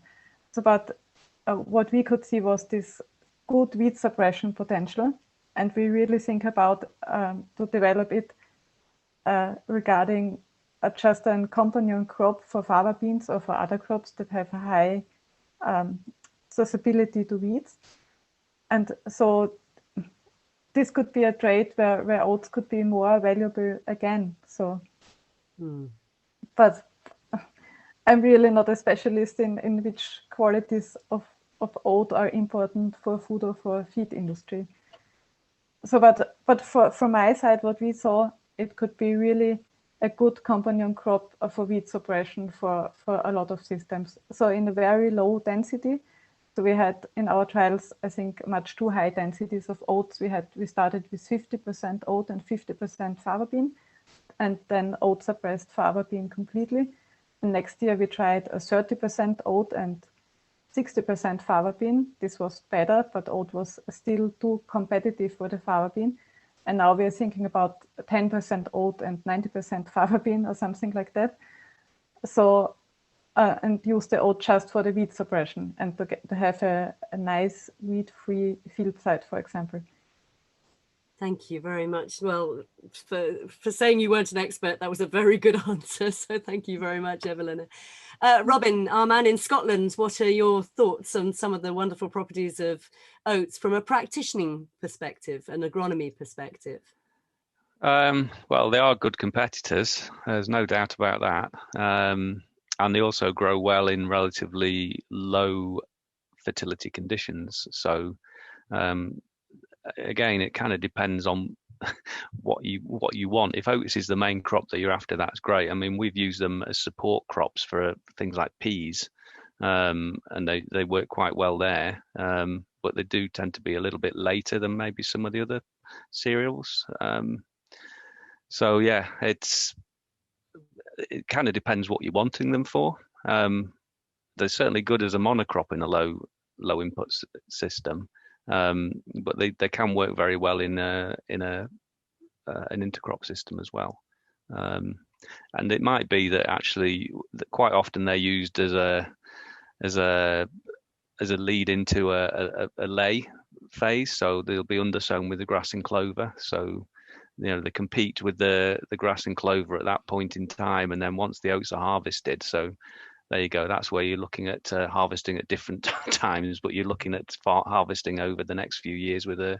So, but what we could see was this good weed suppression potential, and we really think about to develop it regarding just a companion crop for fava beans or for other crops that have a high susceptibility to weeds. And so this could be a trait where oats could be more valuable again. So, but I'm really not a specialist in which qualities of oat are important for food or for feed industry. So, but from my side, what we saw, it could be really a good companion crop for weed suppression for a lot of systems. So in a very low density. So we had in our trials, I think, much too high densities of oats. We started with 50% oat and 50% fava bean, and then oat suppressed fava bean completely. And next year we tried a 30% oat and 60% fava bean. This was better, but oat was still too competitive for the fava bean. And now we are thinking about 10% oat and 90% fava bean or something like that. So, and use the oat just for the weed suppression and to have a nice weed-free field site, for example. Thank you very much. Well, for saying you weren't an expert, that was a very good answer. So thank you very much, Eveline. Robin, our man in Scotland, what are your thoughts on some of the wonderful properties of oats from a practitioning perspective, an agronomy perspective? Well, they are good competitors. There's no doubt about that. And they also grow well in relatively low fertility conditions. So again, it kind of depends on what you want. If oats is the main crop that you're after, that's great. I mean, we've used them as support crops for things like peas, and they work quite well there. But they do tend to be a little bit later than maybe some of the other cereals. So yeah, it kind of depends what you're wanting them for. They're certainly good as a monocrop in a low input system, but they can work very well in an intercrop system as well. And it might be that actually that quite often they're used as a lead into a lay phase. So they'll be undersown with the grass and clover. So they compete with the grass and clover at that point in time, and then once the oats are harvested, so there you go, that's where you're looking at harvesting at different times, but you're looking at harvesting over the next few years with the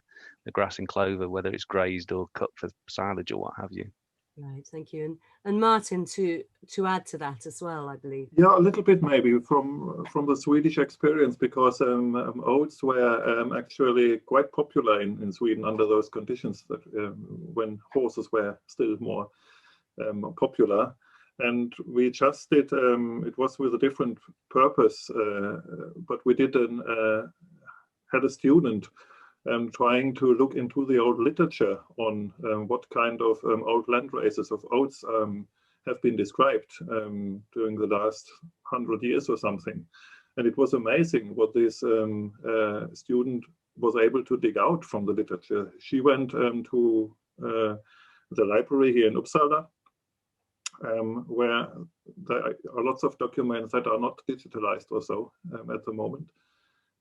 grass and clover, whether it's grazed or cut for silage or what have you. Right, thank you. And Martin, to add to that as well, I believe. Yeah, a little bit maybe from the Swedish experience, because oats were actually quite popular in Sweden under those conditions that when horses were still more popular. And we just did, it was with a different purpose, but we did had a student trying to look into the old literature on what kind of old land races of oats have been described during the last 100 years or something. And it was amazing what this student was able to dig out from the literature. She went to the library here in Uppsala, where there are lots of documents that are not digitalized or so at the moment.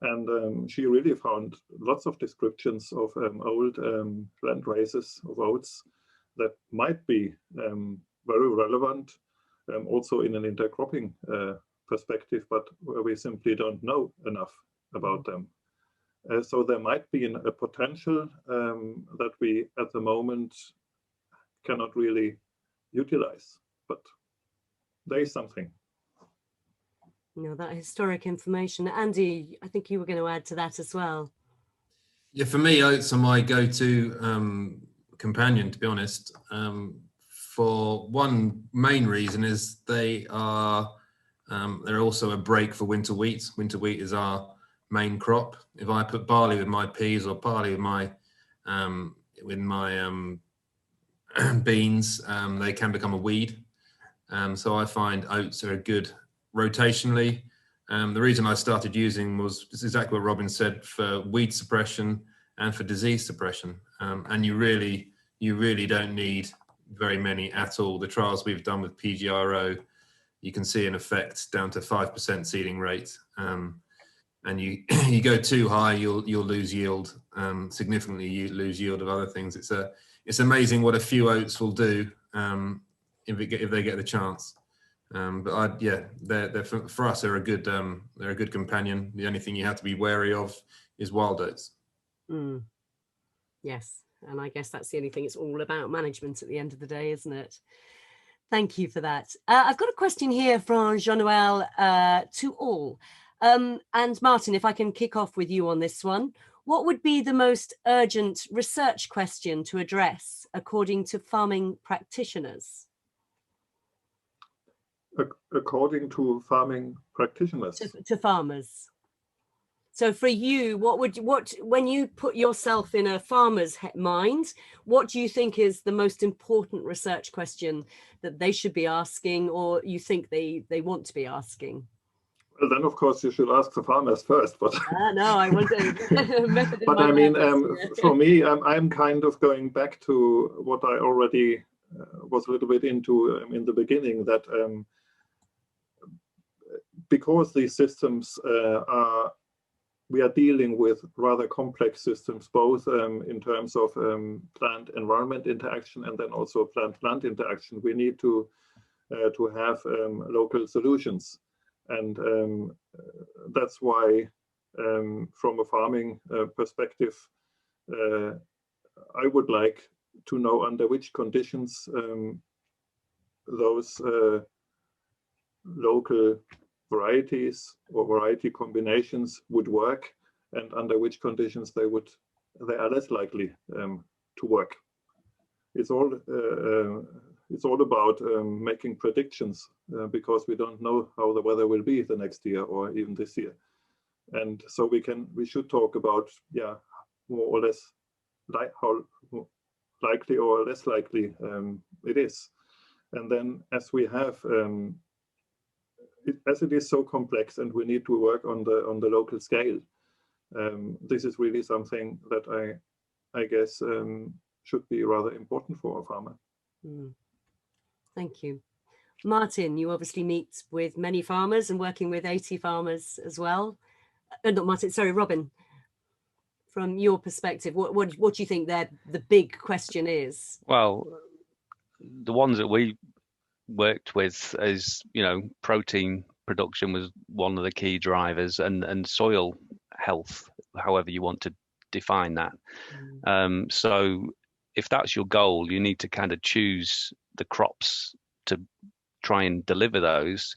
And she really found lots of descriptions of old land races of oats that might be very relevant also in an intercropping perspective, but where we simply don't know enough about them. So there might be a potential that we at the moment cannot really utilize, but there is something. That historic information. Andy, I think you were going to add to that as well. Yeah, for me, oats are my go-to companion, to be honest. For one main reason is they're also a break for winter wheat. Winter wheat is our main crop. If I put barley with my peas or barley with my beans, they can become a weed. So I find oats are good rotationally. The reason I started using was exactly what Robin said, for weed suppression and for disease suppression. And you really don't need very many at all. The trials we've done with PGRO, you can see an effect down to 5% seeding rate. And you go too high, you'll lose yield, significantly. You lose yield of other things. It's amazing what a few oats will do if they get the chance. But they're for us, they're a good companion. The only thing you have to be wary of is wild oats. Yes, and I guess that's the only thing. It's all about management at the end of the day, isn't it? Thank you for that. I've got a question here from Jean-Noël to all. And Martin, if I can kick off with you on this one, what would be the most urgent research question to address according to farming practitioners? According to farming practitioners? To farmers. So for you, when you put yourself in a farmer's mind, what do you think is the most important research question that they should be asking, or you think they want to be asking? Well, then of course you should ask the farmers first. But no, I want a method. But I mean, for me, I'm kind of going back to what I already was a little bit into in the beginning, that because these systems we are dealing with rather complex systems, both in terms of plant-environment interaction and then also plant-plant interaction. We need to have local solutions, and that's why, from a farming perspective, I would like to know under which conditions those local varieties or variety combinations would work, and under which conditions they are less likely to work. It's all about making predictions, because we don't know how the weather will be the next year or even this year, and so we should talk about more or less how likely or less likely it is. And then as we have as it is so complex and we need to work on the local scale, this is really something that I guess should be rather important for a farmer. Thank you. Martin, you obviously meet with many farmers and working with 80 farmers as well. Not Martin, sorry, Robin. From your perspective, what do you think the big question is? Well, the ones that we worked with is, protein production was one of the key drivers, and soil health, however you want to define that. So if that's your goal, you need to kind of choose the crops to try and deliver those.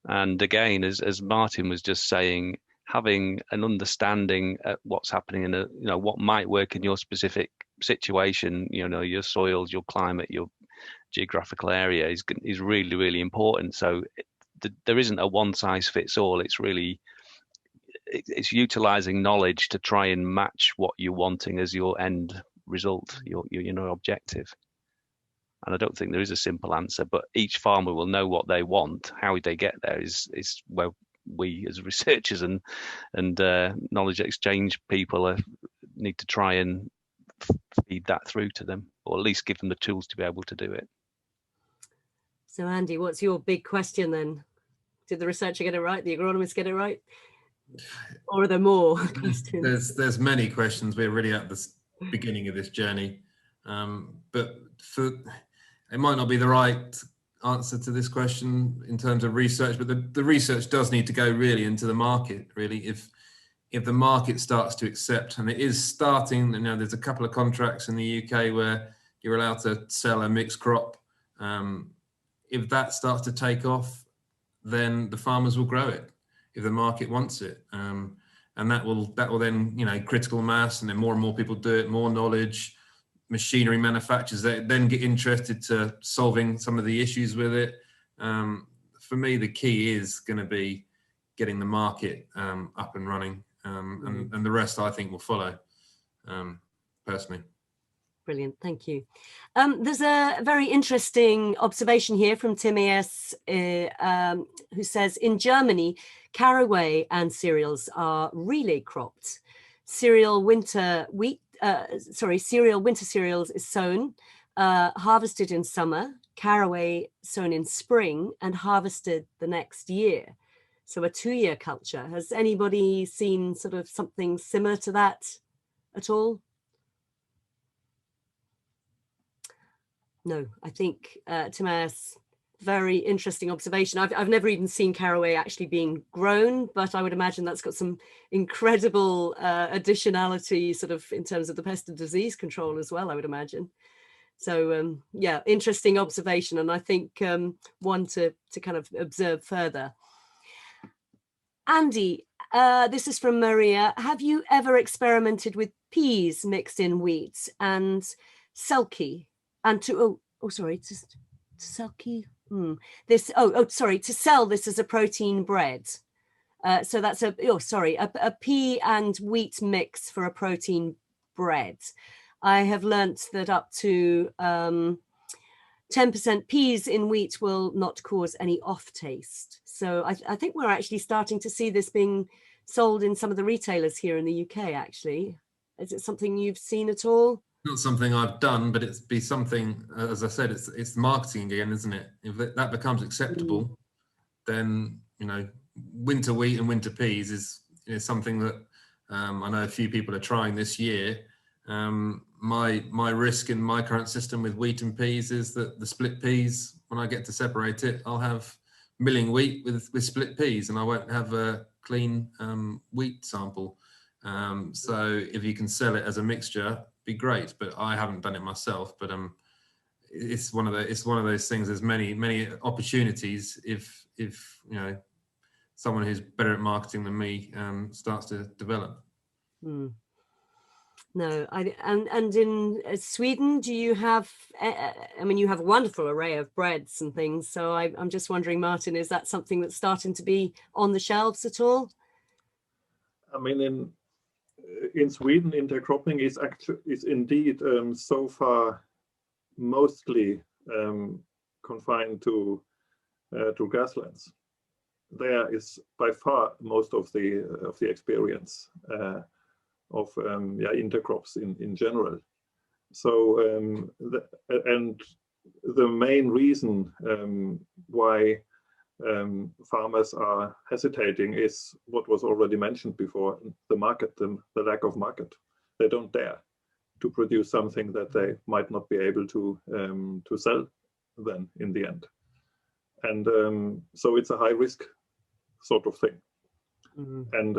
And again, as Martin was just saying, having an understanding at what's happening in what might work in your specific situation, your soils, your climate, your geographical area is really, really important. So there isn't a one size fits all. It's utilizing knowledge to try and match what you're wanting as your end result, your objective. And I don't think there is a simple answer, but each farmer will know what they want. How they get there is where we as researchers and knowledge exchange people need to try and feed that through to them, or at least give them the tools to be able to do it. So Andy, what's your big question then? Did the researcher get it right? The agronomist get it right? Or are there more questions? There's many questions. We're really at the beginning of this journey, but it might not be the right answer to this question in terms of research, but the research does need to go really into the market. Really, if the market starts to accept, and it is starting, there's a couple of contracts in the UK where you're allowed to sell a mixed crop. If that starts to take off, then the farmers will grow it. if the market wants it. And that will then, you know, critical mass, and then more and more people do it, more knowledge, machinery manufacturers that then get interested to solving some of the issues with it. For me, the key is going to be getting the market up and running, and the rest I think will follow, personally. Brilliant, thank you. There's a very interesting observation here from Tim A.S. Who says, in Germany, caraway and cereals are relay cropped. Cereal winter cereals is sown, harvested in summer, caraway sown in spring and harvested the next year. So a 2-year culture. Has anybody seen sort of something similar to that at all? No, I think Timaeus, very interesting observation. I've never even seen caraway actually being grown, but I would imagine that's got some incredible additionality sort of in terms of the pest and disease control as well, I would imagine. So yeah, interesting observation, and I think one to kind of observe further. Andy, this is from Maria. Have you ever experimented with peas mixed in wheat and selkie? And to selkie. To sell this as a protein bread. So that's a pea and wheat mix for a protein bread. I have learnt that up to 10% peas in wheat will not cause any off taste. So I think we're actually starting to see this being sold in some of the retailers here in the UK, actually. Is it something you've seen at all? Not something I've done, but it's be something, as I said, it's marketing again, isn't it? If that becomes acceptable, then, you know, winter wheat and winter peas is something that I know a few people are trying this year. My risk in my current system with wheat and peas is that the split peas, when I get to separate it, I'll have milling wheat with split peas, and I won't have a clean wheat sample. So if you can sell it as a mixture, be great, but I haven't done it myself. But it's one of those things. There's many opportunities if you know, someone who's better at marketing than me starts to develop. No, and in Sweden, do you have? I mean, you have a wonderful array of breads and things. So I'm just wondering, Martin, is that something that's starting to be on the shelves at all? I mean, in Sweden, intercropping is indeed so far mostly confined to grasslands. There is by far most of the experience of intercrops in general. So and the main reason why farmers are hesitating is what was already mentioned before: the market, the lack of market. They don't dare to produce something that they might not be able to sell then in the end. And so it's a high risk sort of thing. And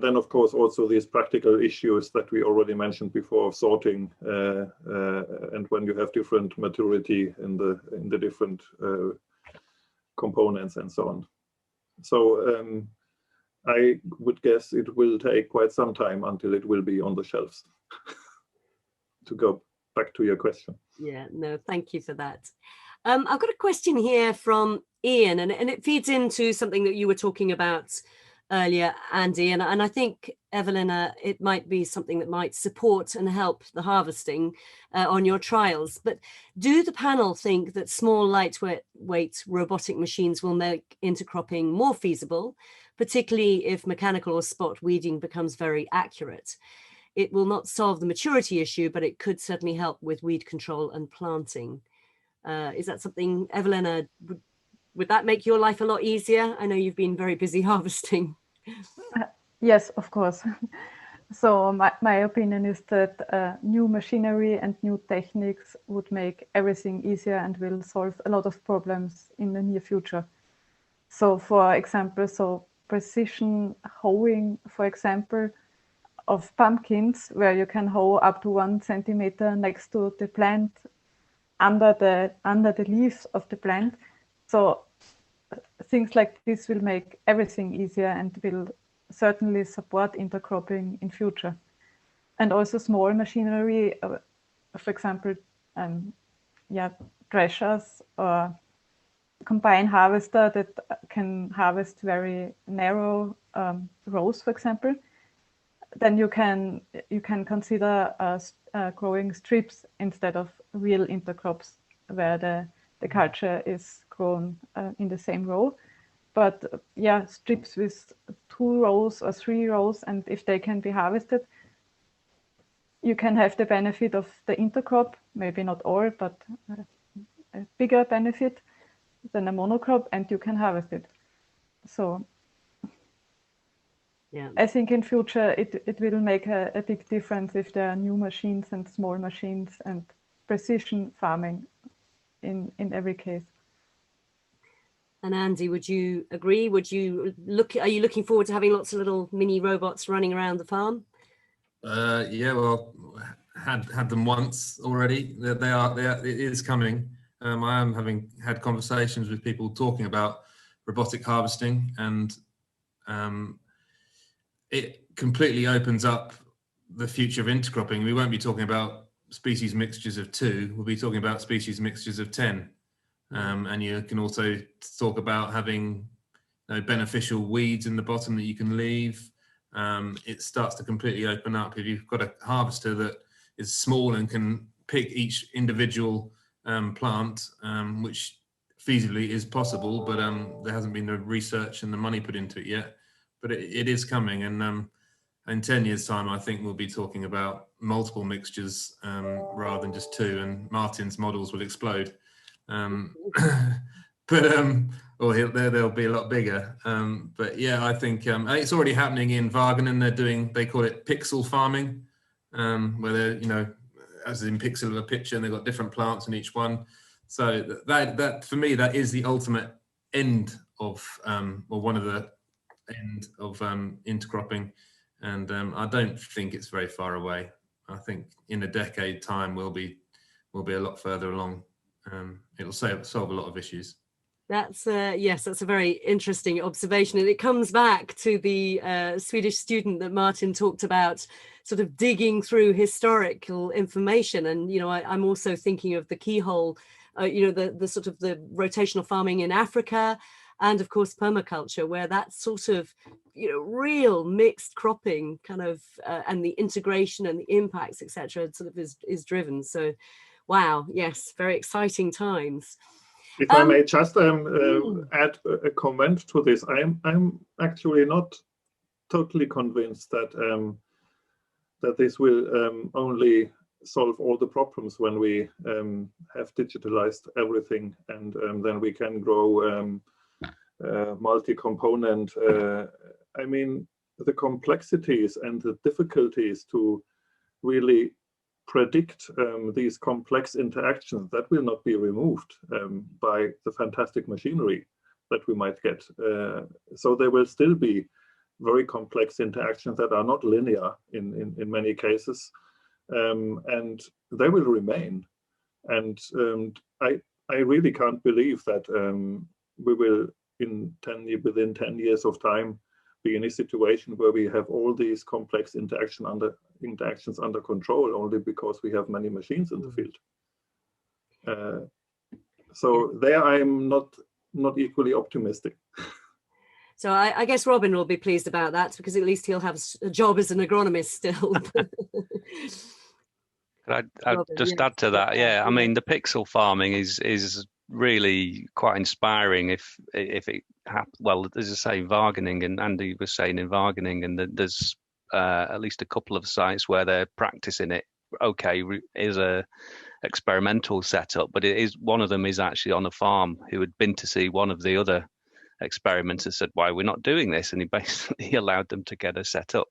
then of course also these practical issues that we already mentioned before of sorting, and when you have different maturity in the different components and so on. So I would guess it will take quite some time until it will be on the shelves. To go back to your question. Yeah, no, thank you for that. I've got a question here from Ian, and it feeds into something that you were talking about earlier, Andy, and I think, Evelina, it might be something that might support and help the harvesting on your trials. But do the panel think that small, lightweight robotic machines will make intercropping more feasible, particularly if mechanical or spot weeding becomes very accurate? It will not solve the maturity issue, but it could certainly help with weed control and planting. Is that something, Evelina, would that make your life a lot easier? I know you've been very busy harvesting. Yes, of course. So my opinion is that new machinery and new techniques would make everything easier and will solve a lot of problems in the near future. So for example, precision hoeing, for example, of pumpkins, where you can hoe up to 1 centimeter next to the plant, under the leaves of the plant. So things like this will make everything easier and will certainly support intercropping in future. And also small machinery, for example, threshers or combine harvester that can harvest very narrow rows, for example. Then you can consider growing strips instead of real intercrops where the culture is grown in the same row. But yeah, strips with 2 rows or 3 rows, and if they can be harvested, you can have the benefit of the intercrop, maybe not all, but a bigger benefit than a monocrop, and you can harvest it. So yeah, I think in future it will make a big difference if there are new machines and small machines and precision farming in every case. And Andy, would you agree? Are you looking forward to having lots of little mini robots running around the farm? Yeah, well, had them once already. It is coming. I am having had conversations with people talking about robotic harvesting, and it completely opens up the future of intercropping. We won't be talking about species mixtures of 2, we'll be talking about species mixtures of 10. And you can also talk about having beneficial weeds in the bottom that you can leave. It starts to completely open up. If you've got a harvester that is small and can pick each individual plant, which feasibly is possible, but there hasn't been the research and the money put into it yet. But it is coming, and in 10 years' time, I think we'll be talking about multiple mixtures rather than just 2, and Martin's models will explode. But they'll be a lot bigger. But yeah, I think it's already happening in Wageningen. They call it pixel farming, where they're, as in pixel of a picture, and they've got different plants in each one. So that for me, that is the ultimate end of, or one of the end of intercropping. And I don't think it's very far away. I think in a decade time, we'll be a lot further along. It'll solve a lot of issues. That's yes, that's a very interesting observation, and it comes back to the Swedish student that Martin talked about, sort of digging through historical information. And I'm also thinking of the keyhole, the sort of the rotational farming in Africa, and of course permaculture, where that sort of real mixed cropping kind of and the integration and the impacts, etc., sort of is driven. So wow, yes, very exciting times. If I may just add a comment to this, I'm actually not totally convinced that that this will only solve all the problems when we have digitalized everything, and then we can grow multi-component. I mean, the complexities and the difficulties to really predict these complex interactions, that will not be removed by the fantastic machinery that we might get. So there will still be very complex interactions that are not linear in many cases, and they will remain. And I really can't believe that we will within 10 years of time be in a situation where we have all these complex interactions under control, only because we have many machines in the field. So there I'm not equally optimistic. So I guess Robin will be pleased about that, because at least he'll have a job as an agronomist still. I'd just add to that. Yeah, I mean, the pixel farming is really quite inspiring. If it well, as I say, Wageningen, and Andy was saying in Wageningen, and there's at least a couple of sites where they're practicing it. Okay, is a experimental setup, but it is, one of them is actually on a farm who had been to see one of the other experimenters, said, why we're not doing this, and he basically allowed them to get a set up.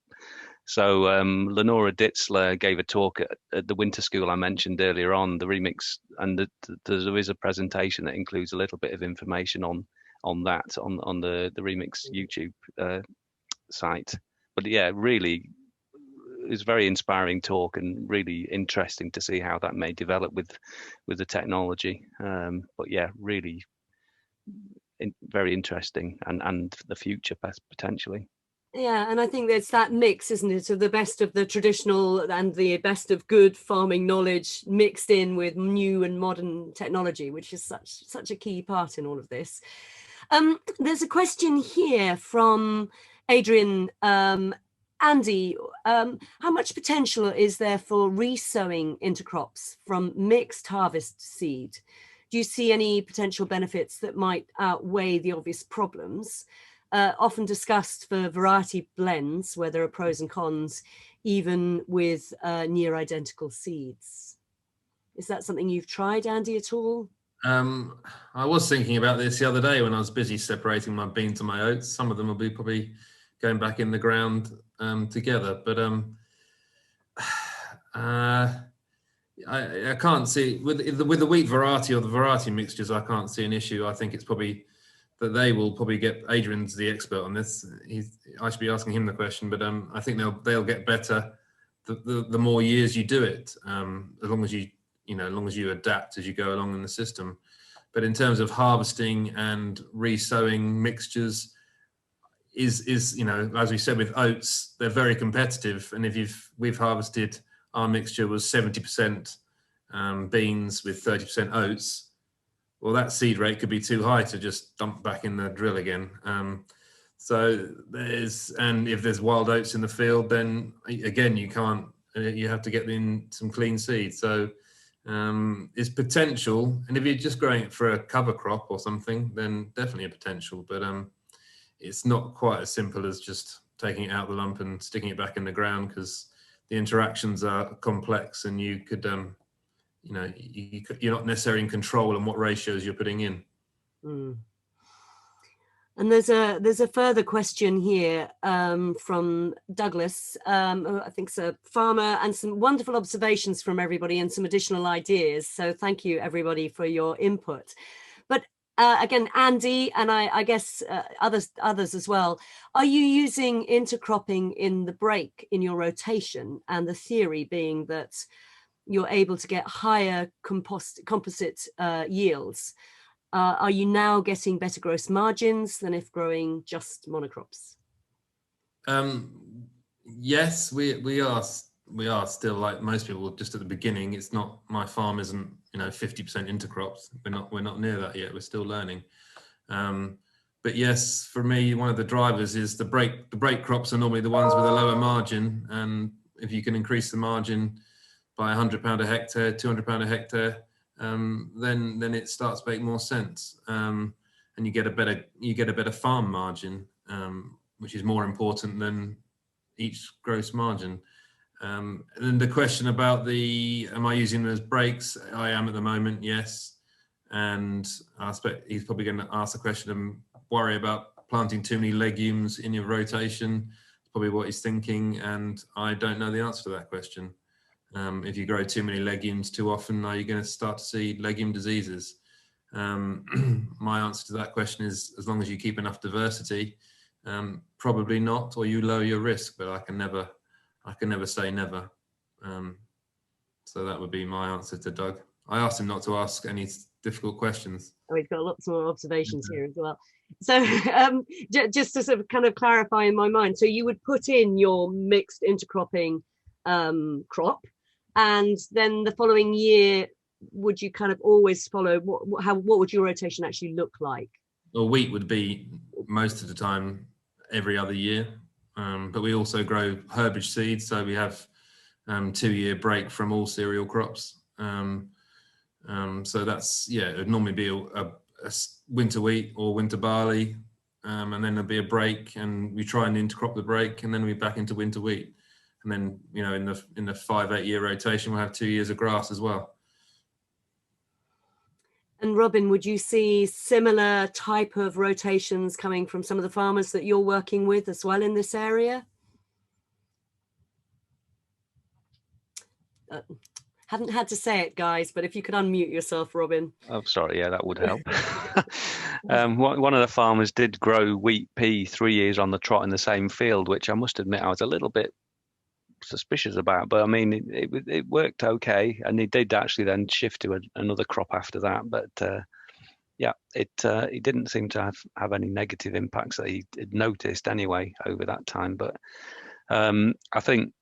So Lenora Ditzler gave a talk at the winter school I mentioned earlier on, the ReMIX, and there is a presentation that includes a little bit of information on that on the ReMIX YouTube site. But yeah, really, it's very inspiring talk, and really interesting to see how that may develop with the technology. But yeah, really very interesting and the future potentially. Yeah, and I think it's that mix, isn't it, of the best of the traditional and the best of good farming knowledge mixed in with new and modern technology, which is such a key part in all of this. There's a question here from Adrian. Andy, how much potential is there for resowing intercrops from mixed harvest seed? Do you see any potential benefits that might outweigh the obvious problems? Often discussed for variety blends, where there are pros and cons, even with near identical seeds. Is that something you've tried, Andy, at all? I was thinking about this the other day when I was busy separating my beans and my oats. Some of them will be probably going back in the ground together, but I can't see with the wheat variety or the variety mixtures. I can't see an issue. I think it's probably that they will probably get. Adrian's the expert on this. I should be asking him the question, but I think they'll get better the more years you do it, as long as as long as you adapt as you go along in the system. But in terms of harvesting and resowing mixtures, is as we said with oats, they're very competitive. And we've harvested, our mixture was 70% beans with 30% oats. Well, that seed rate could be too high to just dump back in the drill again. So and if there's wild oats in the field, then again, you have to get in some clean seed. So it's potential. And if you're just growing it for a cover crop or something, then definitely a potential. But it's not quite as simple as just taking it out the lump and sticking it back in the ground, because the interactions are complex, and you could, you're not necessarily in control on what ratios you're putting in. Mm. And there's a further question here from Douglas, who I think is a farmer, and some wonderful observations from everybody and some additional ideas. So thank you, everybody, for your input. But again, Andy, and I guess others as well, are you using intercropping in the break in your rotation? And the theory being that you're able to get higher composite yields. Are you now getting better gross margins than if growing just monocrops? Yes, we are still, like most people, just at the beginning. It's not, my farm isn't 50% intercrops. We're not near that yet. We're still learning. But yes, for me, one of the drivers is the break crops are normally the ones with a lower margin, and if you can increase the margin by £100 a hectare, £200 a hectare, then it starts to make more sense, and you get a better farm margin, which is more important than each gross margin. And then the question about am I using them as breaks? I am at the moment, yes. And I expect he's probably going to ask the question and worry about planting too many legumes in your rotation. That's probably what he's thinking, and I don't know the answer to that question. If you grow too many legumes too often, are you going to start to see legume diseases? My answer to that question is, as long as you keep enough diversity, probably not, or you lower your risk, but I can never say never. So that would be my answer to Doug. I asked him not to ask any difficult questions. Oh, we've got lots more observations here as well. So just to sort of kind of clarify in my mind, so you would put in your mixed intercropping crop, and then the following year, would you kind of always follow, what would your rotation actually look like? Well, wheat would be most of the time every other year, but we also grow herbage seeds, so we have 2-year break from all cereal crops. So that's, it would normally be a winter wheat or winter barley, and then there'll be a break, and we try and intercrop the break, and then we're back into winter wheat. And then, in the 5-8 year rotation, we'll have 2 years of grass as well. And Robin, would you see similar type of rotations coming from some of the farmers that you're working with as well in this area? Haven't had to say it, guys, but if you could unmute yourself, Robin. Oh, sorry, yeah, that would help. One of the farmers did grow wheat pea 3 years on the trot in the same field, which I must admit I was a little bit suspicious about, but I mean it worked okay, and he did actually then shift to another crop after that. But yeah, it didn't seem to have any negative impacts that he had noticed anyway over that time. But I think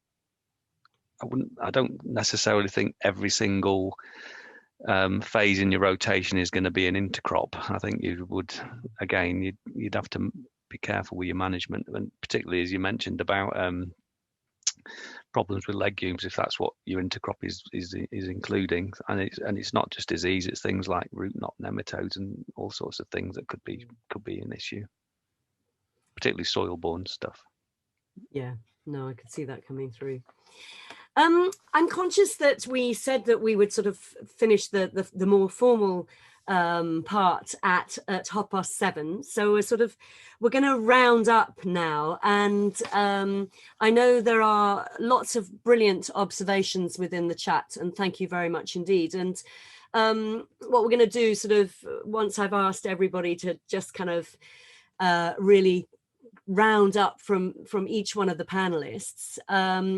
I don't necessarily think every single phase in your rotation is going to be an intercrop. I think you would, again, you'd have to be careful with your management, and particularly as you mentioned about problems with legumes, if that's what your intercrop is including, and it's not just disease, it's things like root knot nematodes and all sorts of things that could be an issue, particularly soil-borne stuff. Yeah, no, I could see that coming through. I'm conscious that we said that we would sort of finish the more formal part at 7:30. So we're going to round up now. And I know there are lots of brilliant observations within the chat, and thank you very much indeed. And what we're going to do once I've asked everybody to just kind of really round up from each one of the panelists,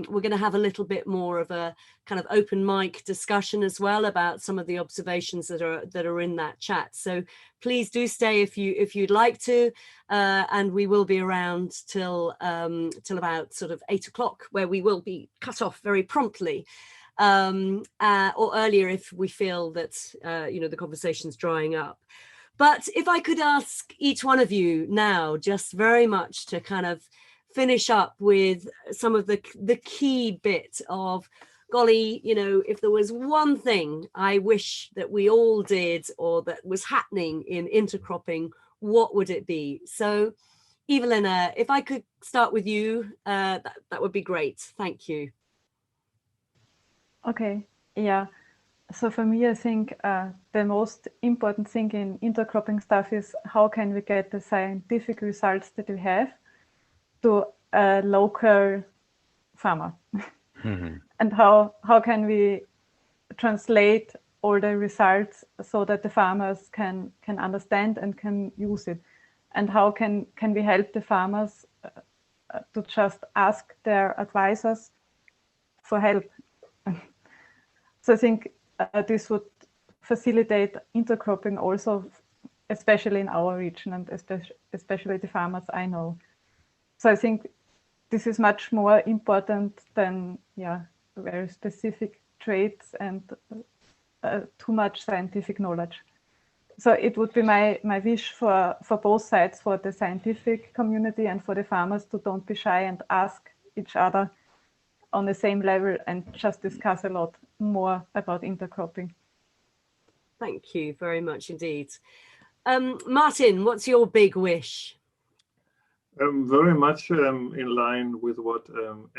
we're going to have a little bit more of a kind of open mic discussion as well about some of the observations that are in that chat. So please do stay if you'd like to, and we will be around till about sort of 8 o'clock, where we will be cut off very promptly, or earlier if we feel that the conversation's drying up. But if I could ask each one of you now, just very much to kind of finish up with some of the key bit of, golly, if there was one thing I wish that we all did or that was happening in intercropping, what would it be? So, Eveline, if I could start with you, that would be great. Thank you. Okay, yeah. So for me, I think the most important thing in intercropping stuff is how can we get the scientific results that we have to a local farmer, and how can we translate all the results so that the farmers can understand and can use it, and how can we help the farmers to just ask their advisors for help. So I think this would facilitate intercropping also, especially in our region, and especially the farmers I know. So I think this is much more important than very specific traits and too much scientific knowledge. So it would be my wish for both sides, for the scientific community and for the farmers, to don't be shy and ask each other on the same level and just discuss a lot more about intercropping. Thank you very much indeed. Martin, what's your big wish? Very much in line with what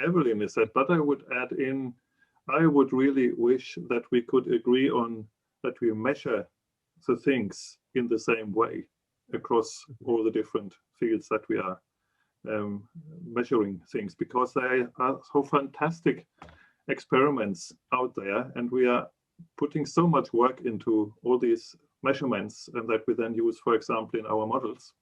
Eveline said, but I would add in, I would really wish that we could agree on that we measure the things in the same way across all the different fields that we are measuring things, because there are so fantastic experiments out there, and we are putting so much work into all these measurements, and that we then use, for example, in our models.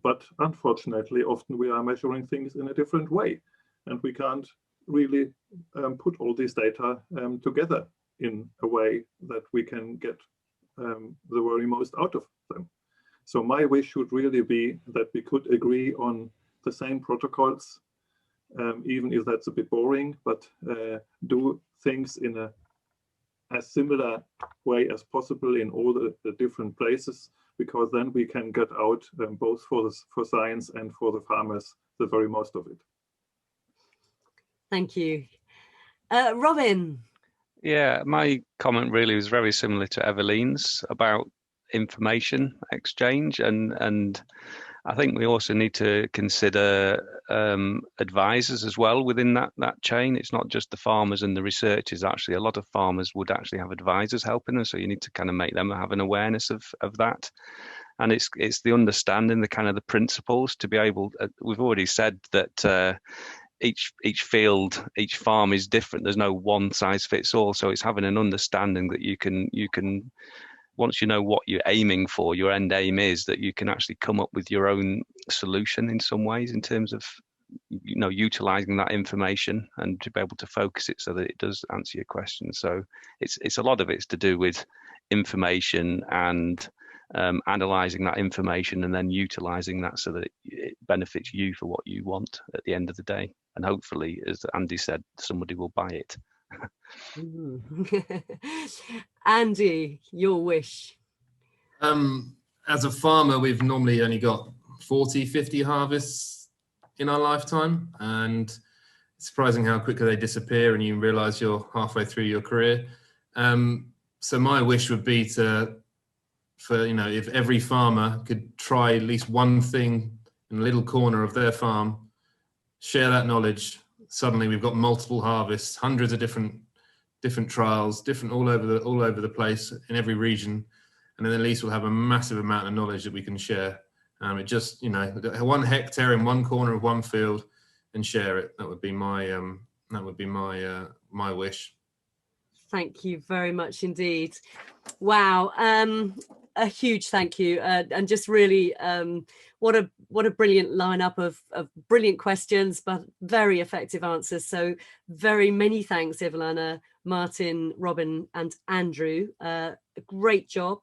But unfortunately, often we are measuring things in a different way, and we can't really put all these data together in a way that we can get the very most out of them. So my wish would really be that we could agree on the same protocols, even if that's a bit boring, but do things in as similar way as possible in all the different places, because then we can get out both for science and for the farmers the very most of it. Thank you. Robin. Yeah, my comment really was very similar to Eveline's about information exchange, and I think we also need to consider advisors as well within that chain. It's not just the farmers and the researchers. Actually, a lot of farmers would actually have advisors helping them, so you need to kind of make them have an awareness of that. And it's the understanding the kind of the principles to be able. We've already said that each field, each farm is different. There's no one size fits all. So it's having an understanding that you can. Once you know what you're aiming for, your end aim is, that you can actually come up with your own solution in some ways in terms of, utilizing that information and to be able to focus it so that it does answer your question. So it's a lot of it's to do with information and analysing that information and then utilising that so that it benefits you for what you want at the end of the day. And hopefully, as Andy said, somebody will buy it. Andy, your wish. As a farmer, we've normally only got 40, 50 harvests in our lifetime, and it's surprising how quickly they disappear and you realise you're halfway through your career. So my wish would be if every farmer could try at least one thing in a little corner of their farm, share that knowledge. Suddenly we've got multiple harvests, hundreds of different trials, different all over the place in every region, and then at least we'll have a massive amount of knowledge that we can share. It just 1 hectare in one corner of one field and share it. That would be my my wish. Thank you very much indeed. Wow. A huge thank you, and just really what a brilliant lineup of brilliant questions, but very effective answers. So very many thanks, Eveline, Martin, Robin and Andrew. A great job.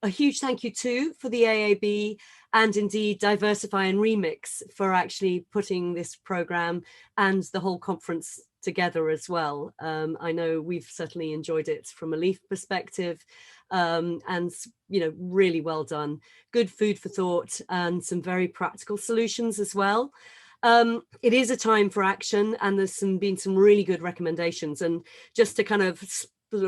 A huge thank you too for the AAB and indeed DIVERSify and ReMIX for actually putting this programme and the whole conference together as well. I know we've certainly enjoyed it from a leaf perspective, and really well done. Good food for thought and some very practical solutions as well. It is a time for action, and there's been some really good recommendations. And just to kind of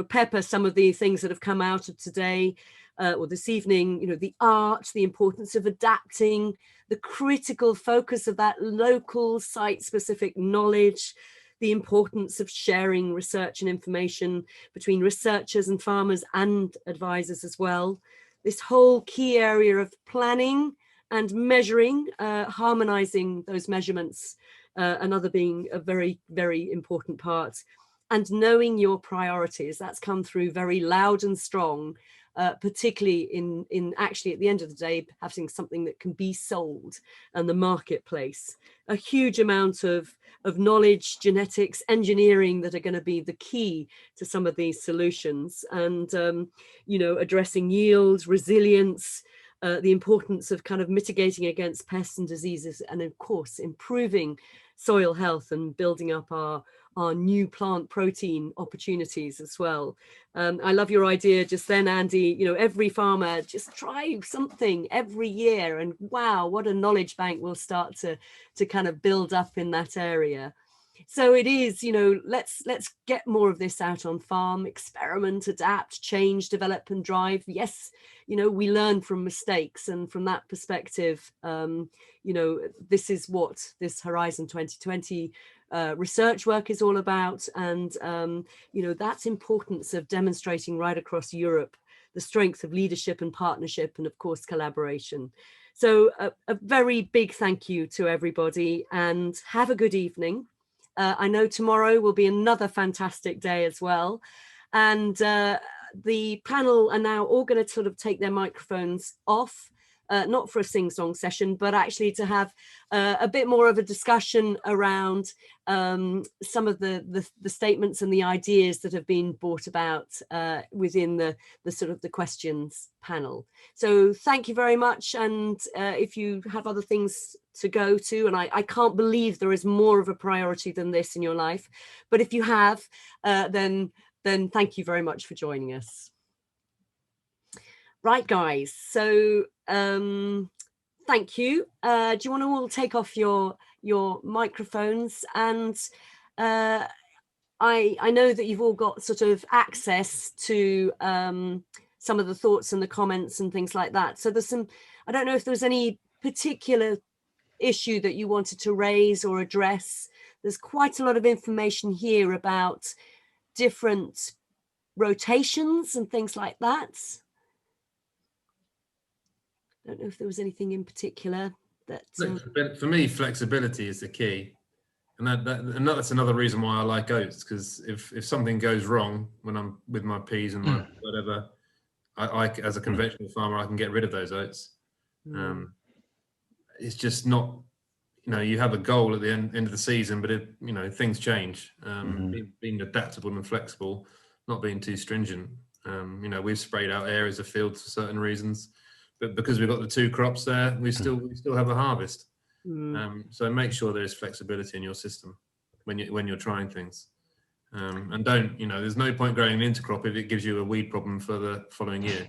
pepper some of the things that have come out of today or this evening, the art, the importance of adapting, the critical focus of that local site-specific knowledge, the importance of sharing research and information between researchers and farmers and advisors as well. This whole key area of planning and measuring, harmonizing those measurements, another being a very, very important part. And knowing your priorities, that's come through very loud and strong, particularly in actually at the end of the day, having something that can be sold and the marketplace. A huge amount of knowledge, genetics, engineering that are going to be the key to some of these solutions. And, addressing yield, resilience, the importance of kind of mitigating against pests and diseases, and of course, improving soil health and building up our new plant protein opportunities as well. I love your idea just then, Andy, every farmer just try something every year, and wow, what a knowledge bank will start to kind of build up in that area. So it is, let's get more of this out on farm, experiment, adapt, change, develop and drive. Yes, we learn from mistakes, and from that perspective, this is what this Horizon 2020 research work is all about. And, that importance of demonstrating right across Europe, the strength of leadership and partnership, and of course, collaboration. So a very big thank you to everybody, and have a good evening. I know tomorrow will be another fantastic day as well. And the panel are now all going to sort of take their microphones off, not for a sing-song session, but actually to have a bit more of a discussion around some of the statements and the ideas that have been brought about within the sort of the questions panel. So thank you very much. And if you have other things to go to, and I can't believe there is more of a priority than this in your life, but if you have, then thank you very much for joining us. Right, guys, so thank you. Do you want to all take off your microphones? And I know that you've all got sort of access to some of the thoughts and the comments and things like that. So there's I don't know if there's any particular issue that you wanted to raise or address. There's quite a lot of information here about different rotations and things like that. I don't know if there was anything in particular that... For me, flexibility is the key. And that's another reason why I like oats, because if something goes wrong when I'm with my peas and my whatever, I as a conventional farmer, I can get rid of those oats. It's just not, you have a goal at the end of the season, but things change. Being adaptable and flexible, not being too stringent. We've sprayed out areas of fields for certain reasons. but because we've got the 2 crops there, we still have a harvest. So make sure there is flexibility in your system when you're trying things. And don't, there's no point growing an intercrop if it gives you a weed problem for the following year.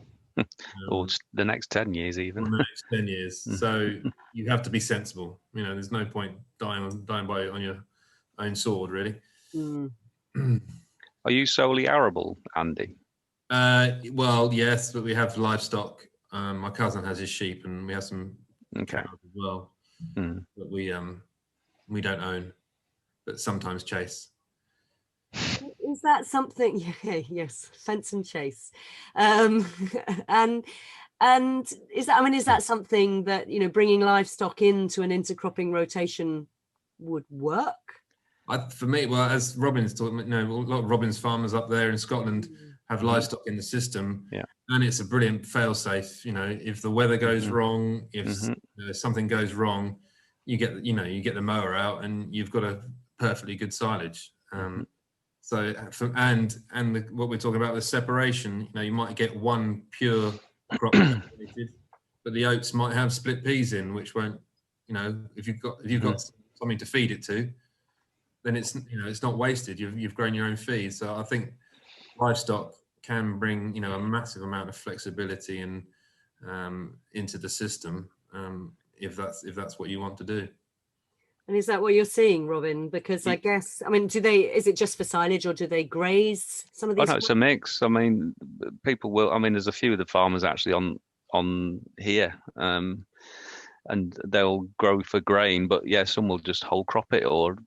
Or the next 10 years even. Or the next 10 years. So you have to be sensible. There's no point dying on your own sword, really. Are you solely arable, Andy? Well, yes, but we have livestock. My cousin has his sheep, and we have some cows as well. But we don't own, but sometimes chase. Is that something? Yeah, yes, fence and chase, and is that something that bringing livestock into an intercropping rotation would work? For me, well, as Robin's talking, a lot of Robin's farmers up there in Scotland have livestock in the system, and it's a brilliant fail-safe. If the weather goes wrong, if something goes wrong, you get the mower out, and you've got a perfectly good silage. So, what we're talking about, the separation, you might get one pure crop separated, but the oats might have split peas in, which won't, if you've got something to feed it to, then it's not wasted. You've grown your own feed. So I think livestock can bring, a massive amount of flexibility and into the system, if that's what you want to do. And is that what you're seeing, Robin? Because I guess, is it just for silage, or do they graze some of these? Oh, no, it's a mix. People will, there's a few of the farmers actually on here, and they'll grow for grain, but yeah, some will just whole crop it, or,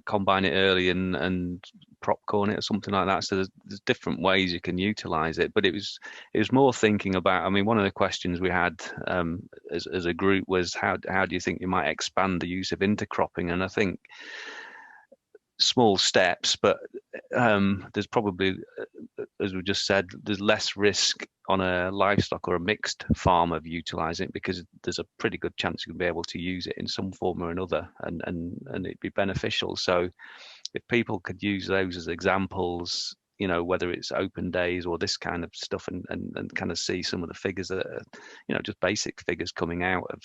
combine it early and prop corn it or something like that. So there's different ways you can utilize it, but it was more thinking about, one of the questions we had as a group was how do you think you might expand the use of intercropping? And I think small steps, but there's probably, as we just said, there's less risk on a livestock or a mixed farm of utilizing it, because there's a pretty good chance you'll be able to use it in some form or another, and it'd be beneficial. So if people could use those as examples, whether it's open days or this kind of stuff, and kind of see some of the figures that are, just basic figures coming out of,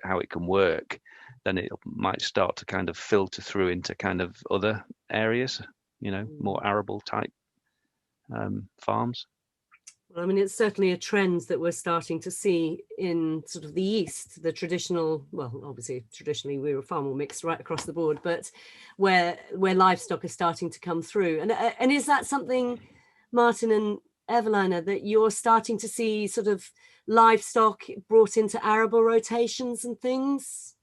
how it can work, then it might start to kind of filter through into kind of other areas, more arable type farms. Well, it's certainly a trend that we're starting to see in sort of the East, the traditional, well, obviously traditionally we were far more mixed right across the board, but where livestock is starting to come through. And is that something, Martin and Eveline, that you're starting to see sort of livestock brought into arable rotations and things?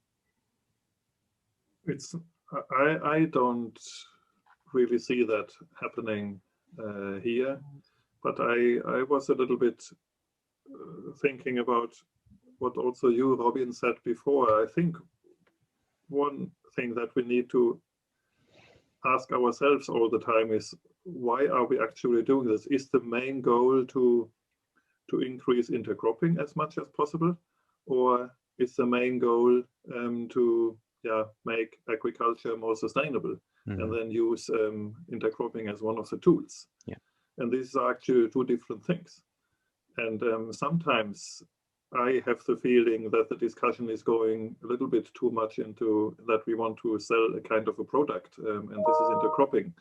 I don't really see that happening here. But I was a little bit thinking about what also you, Robin, said before. I think one thing that we need to ask ourselves all the time is, why are we actually doing this? Is the main goal to increase intercropping as much as possible? Or is the main goal to make agriculture more sustainable, and then use intercropping as one of the tools? Yeah. And these are actually 2 different things. And sometimes I have the feeling that the discussion is going a little bit too much into that we want to sell a kind of a product, and this is intercropping,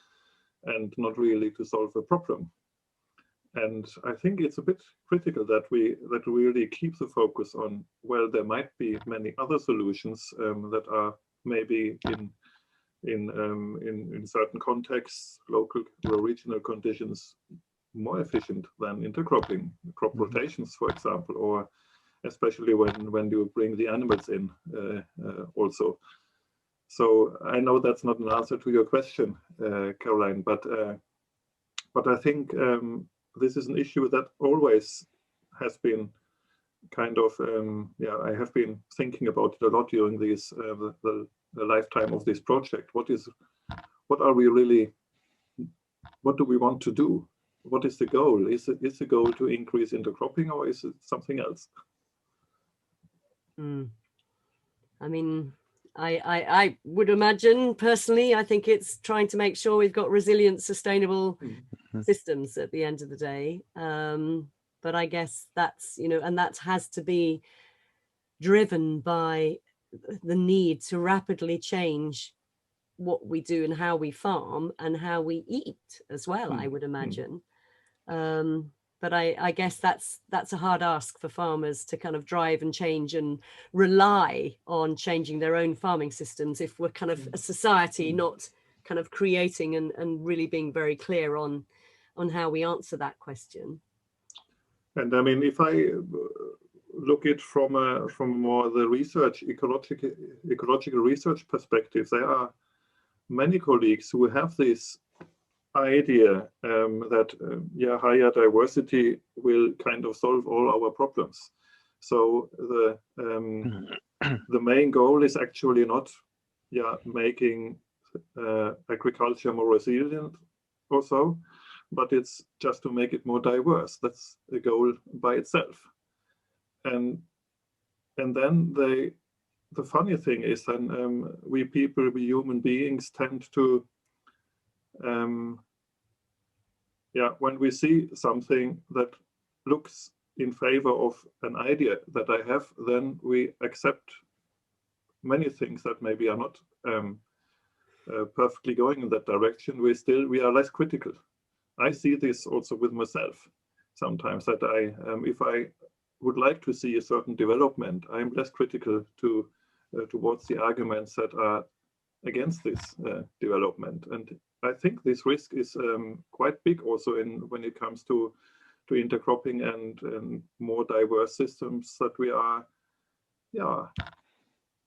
and not really to solve a problem. And I think it's a bit critical that we really keep the focus on, well, there might be many other solutions that are maybe in certain contexts, local or regional conditions, more efficient than intercropping, crop rotations, for example, or especially when you bring the animals in also. So I know that's not an answer to your question, Caroline, but I think this is an issue that always has been kind of, I have been thinking about it a lot during this the lifetime of this project. What do we want to do? What is the goal? Is the goal to increase intercropping, or is it something else? I would imagine personally, I think it's trying to make sure we've got resilient, sustainable systems at the end of the day. but I guess that's, you know, and that has to be driven by the need to rapidly change what we do and how we farm and how we eat as well, I would imagine. But I guess that's a hard ask for farmers to kind of drive and change and rely on changing their own farming systems if we're kind of a society not kind of creating and really being very clear on how we answer that question. And I mean, if I look at from more the research, ecological research perspective, there are many colleagues who have this idea that higher diversity will kind of solve all our problems. So the main goal is actually not making agriculture more resilient or so, but it's just to make it more diverse. That's a goal by itself. And then the funny thing is then we people, we human beings tend to when we see something that looks in favor of an idea that I have, then we accept many things that maybe are not perfectly going in that direction. We are less critical. I see this also with myself sometimes, that if I would like to see a certain development, I'm less critical towards the arguments that are against this development. And I think this risk is quite big also when it comes to intercropping and more diverse systems, that we are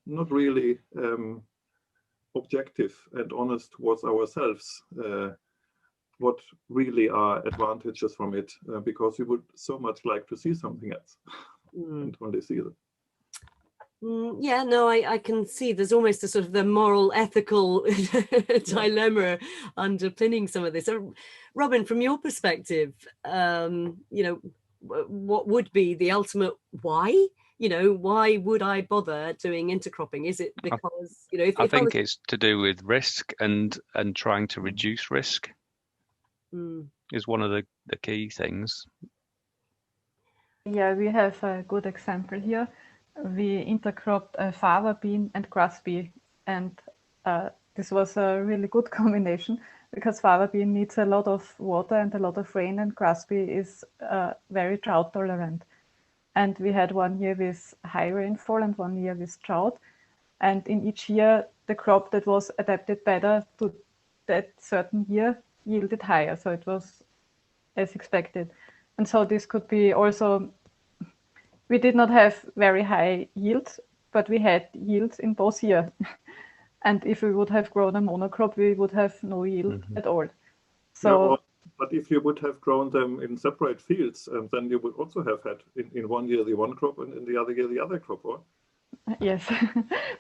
not really objective and honest towards ourselves what really are advantages from it, because we would so much like to see something else and only see it. Yeah, no, I can see there's almost a sort of the moral, ethical dilemma underpinning some of this. So, Robin, from your perspective, you know, what would be the ultimate why? You know, why would I bother doing intercropping? Is it because, you know, I think it's to do with risk and trying to reduce risk is one of the key things. Yeah, we have a good example here. We intercropped fava bean and grass bean, and this was a really good combination because fava bean needs a lot of water and a lot of rain, and grass bean is very drought tolerant. And we had 1 year with high rainfall and 1 year with drought, and in each year the crop that was adapted better to that certain year yielded higher, so it was as expected. And so this could be also, we did not have very high yields, but we had yields in both years. And if we would have grown a monocrop, we would have no yield at all. So, but if you would have grown them in separate fields, then you would also have had in 1 year the one crop and in the other year the other crop, or? Yes,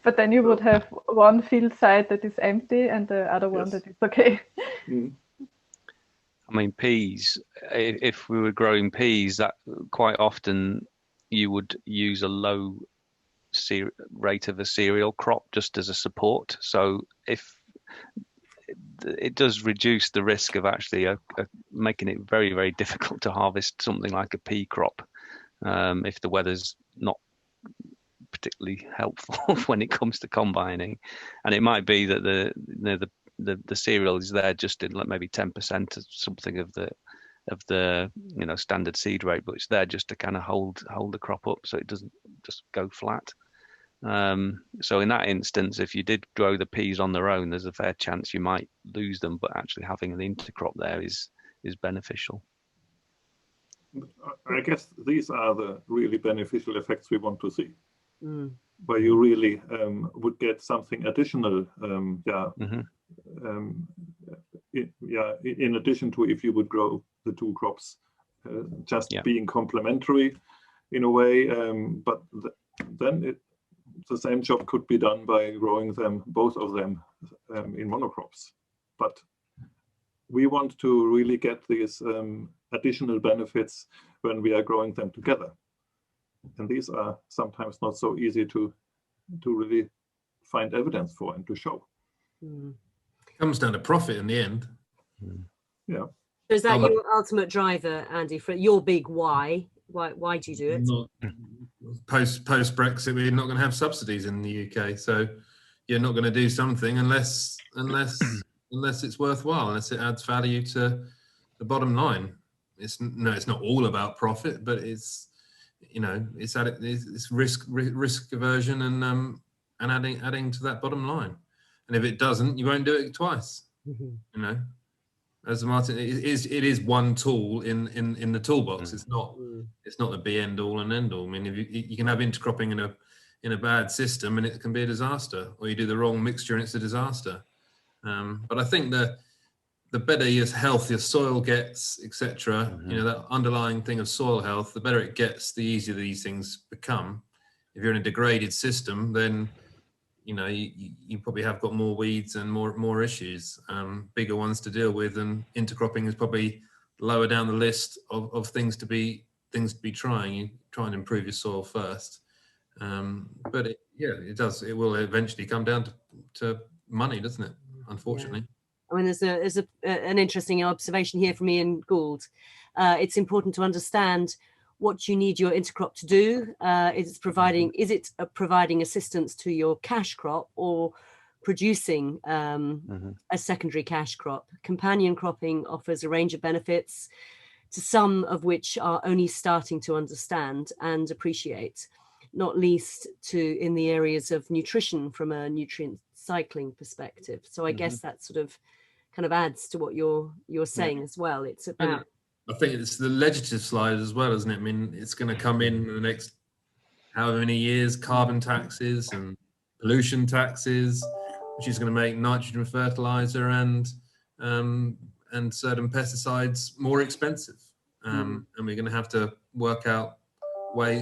but then you would have one field side that is empty and the other one that is okay. I mean, peas, if we were growing peas, that quite often you would use a low rate of a cereal crop just as a support. So if it does reduce the risk of actually making it very, very difficult to harvest something like a pea crop if the weather's not particularly helpful when it comes to combining. And it might be that the cereal is there just in like maybe 10% of something of the you know standard seed rate, but it's there just to kind of hold the crop up so it doesn't just go flat. So in that instance, if you did grow the peas on their own, there's a fair chance you might lose them, but actually having an intercrop there is beneficial. I guess these are the really beneficial effects we want to see, where you really would get something additional, in addition to if you would grow the two crops, just being complementary in a way, but then the same job could be done by growing them, both of them, in monocrops. But we want to really get these additional benefits when we are growing them together. And these are sometimes not so easy to really find evidence for and to show. Comes down to profit in the end. Yeah. is that your ultimate driver, Andy, for your big why? Why do you do it? Not, post Brexit, we're not going to have subsidies in the UK, so you're not going to do something unless it's worthwhile, unless it adds value to the bottom line. It's not all about profit, but it's it's risk aversion and adding to that bottom line. And if it doesn't, you won't do it twice. As Martin, it is one tool in the toolbox. It's not the be end all and end all. I mean, if you can have intercropping in a bad system and it can be a disaster, or you do the wrong mixture and it's a disaster. But I think the better your health your soil gets, etc. That underlying thing of soil health, the better it gets, the easier these things become. If you're in a degraded system, then you probably have got more weeds and more issues, bigger ones to deal with, and intercropping is probably lower down the list of things to be trying. You try and improve your soil first, but it will eventually come down to money, doesn't it? Unfortunately. Yeah. I mean, there's an interesting observation here from Ian Gould. It's important to understand what you need your intercrop to do. Is it providing assistance to your cash crop or producing a secondary cash crop? Companion cropping offers a range of benefits, to some of which are only starting to understand and appreciate, not least in the areas of nutrition from a nutrient cycling perspective. So I guess that sort of kind of adds to what you're saying as well. It's about, I think it's the legislative slide as well, isn't it? I mean, it's going to come in the next however many years, carbon taxes and pollution taxes, which is going to make nitrogen fertilizer and certain pesticides more expensive. And we're going to have to work out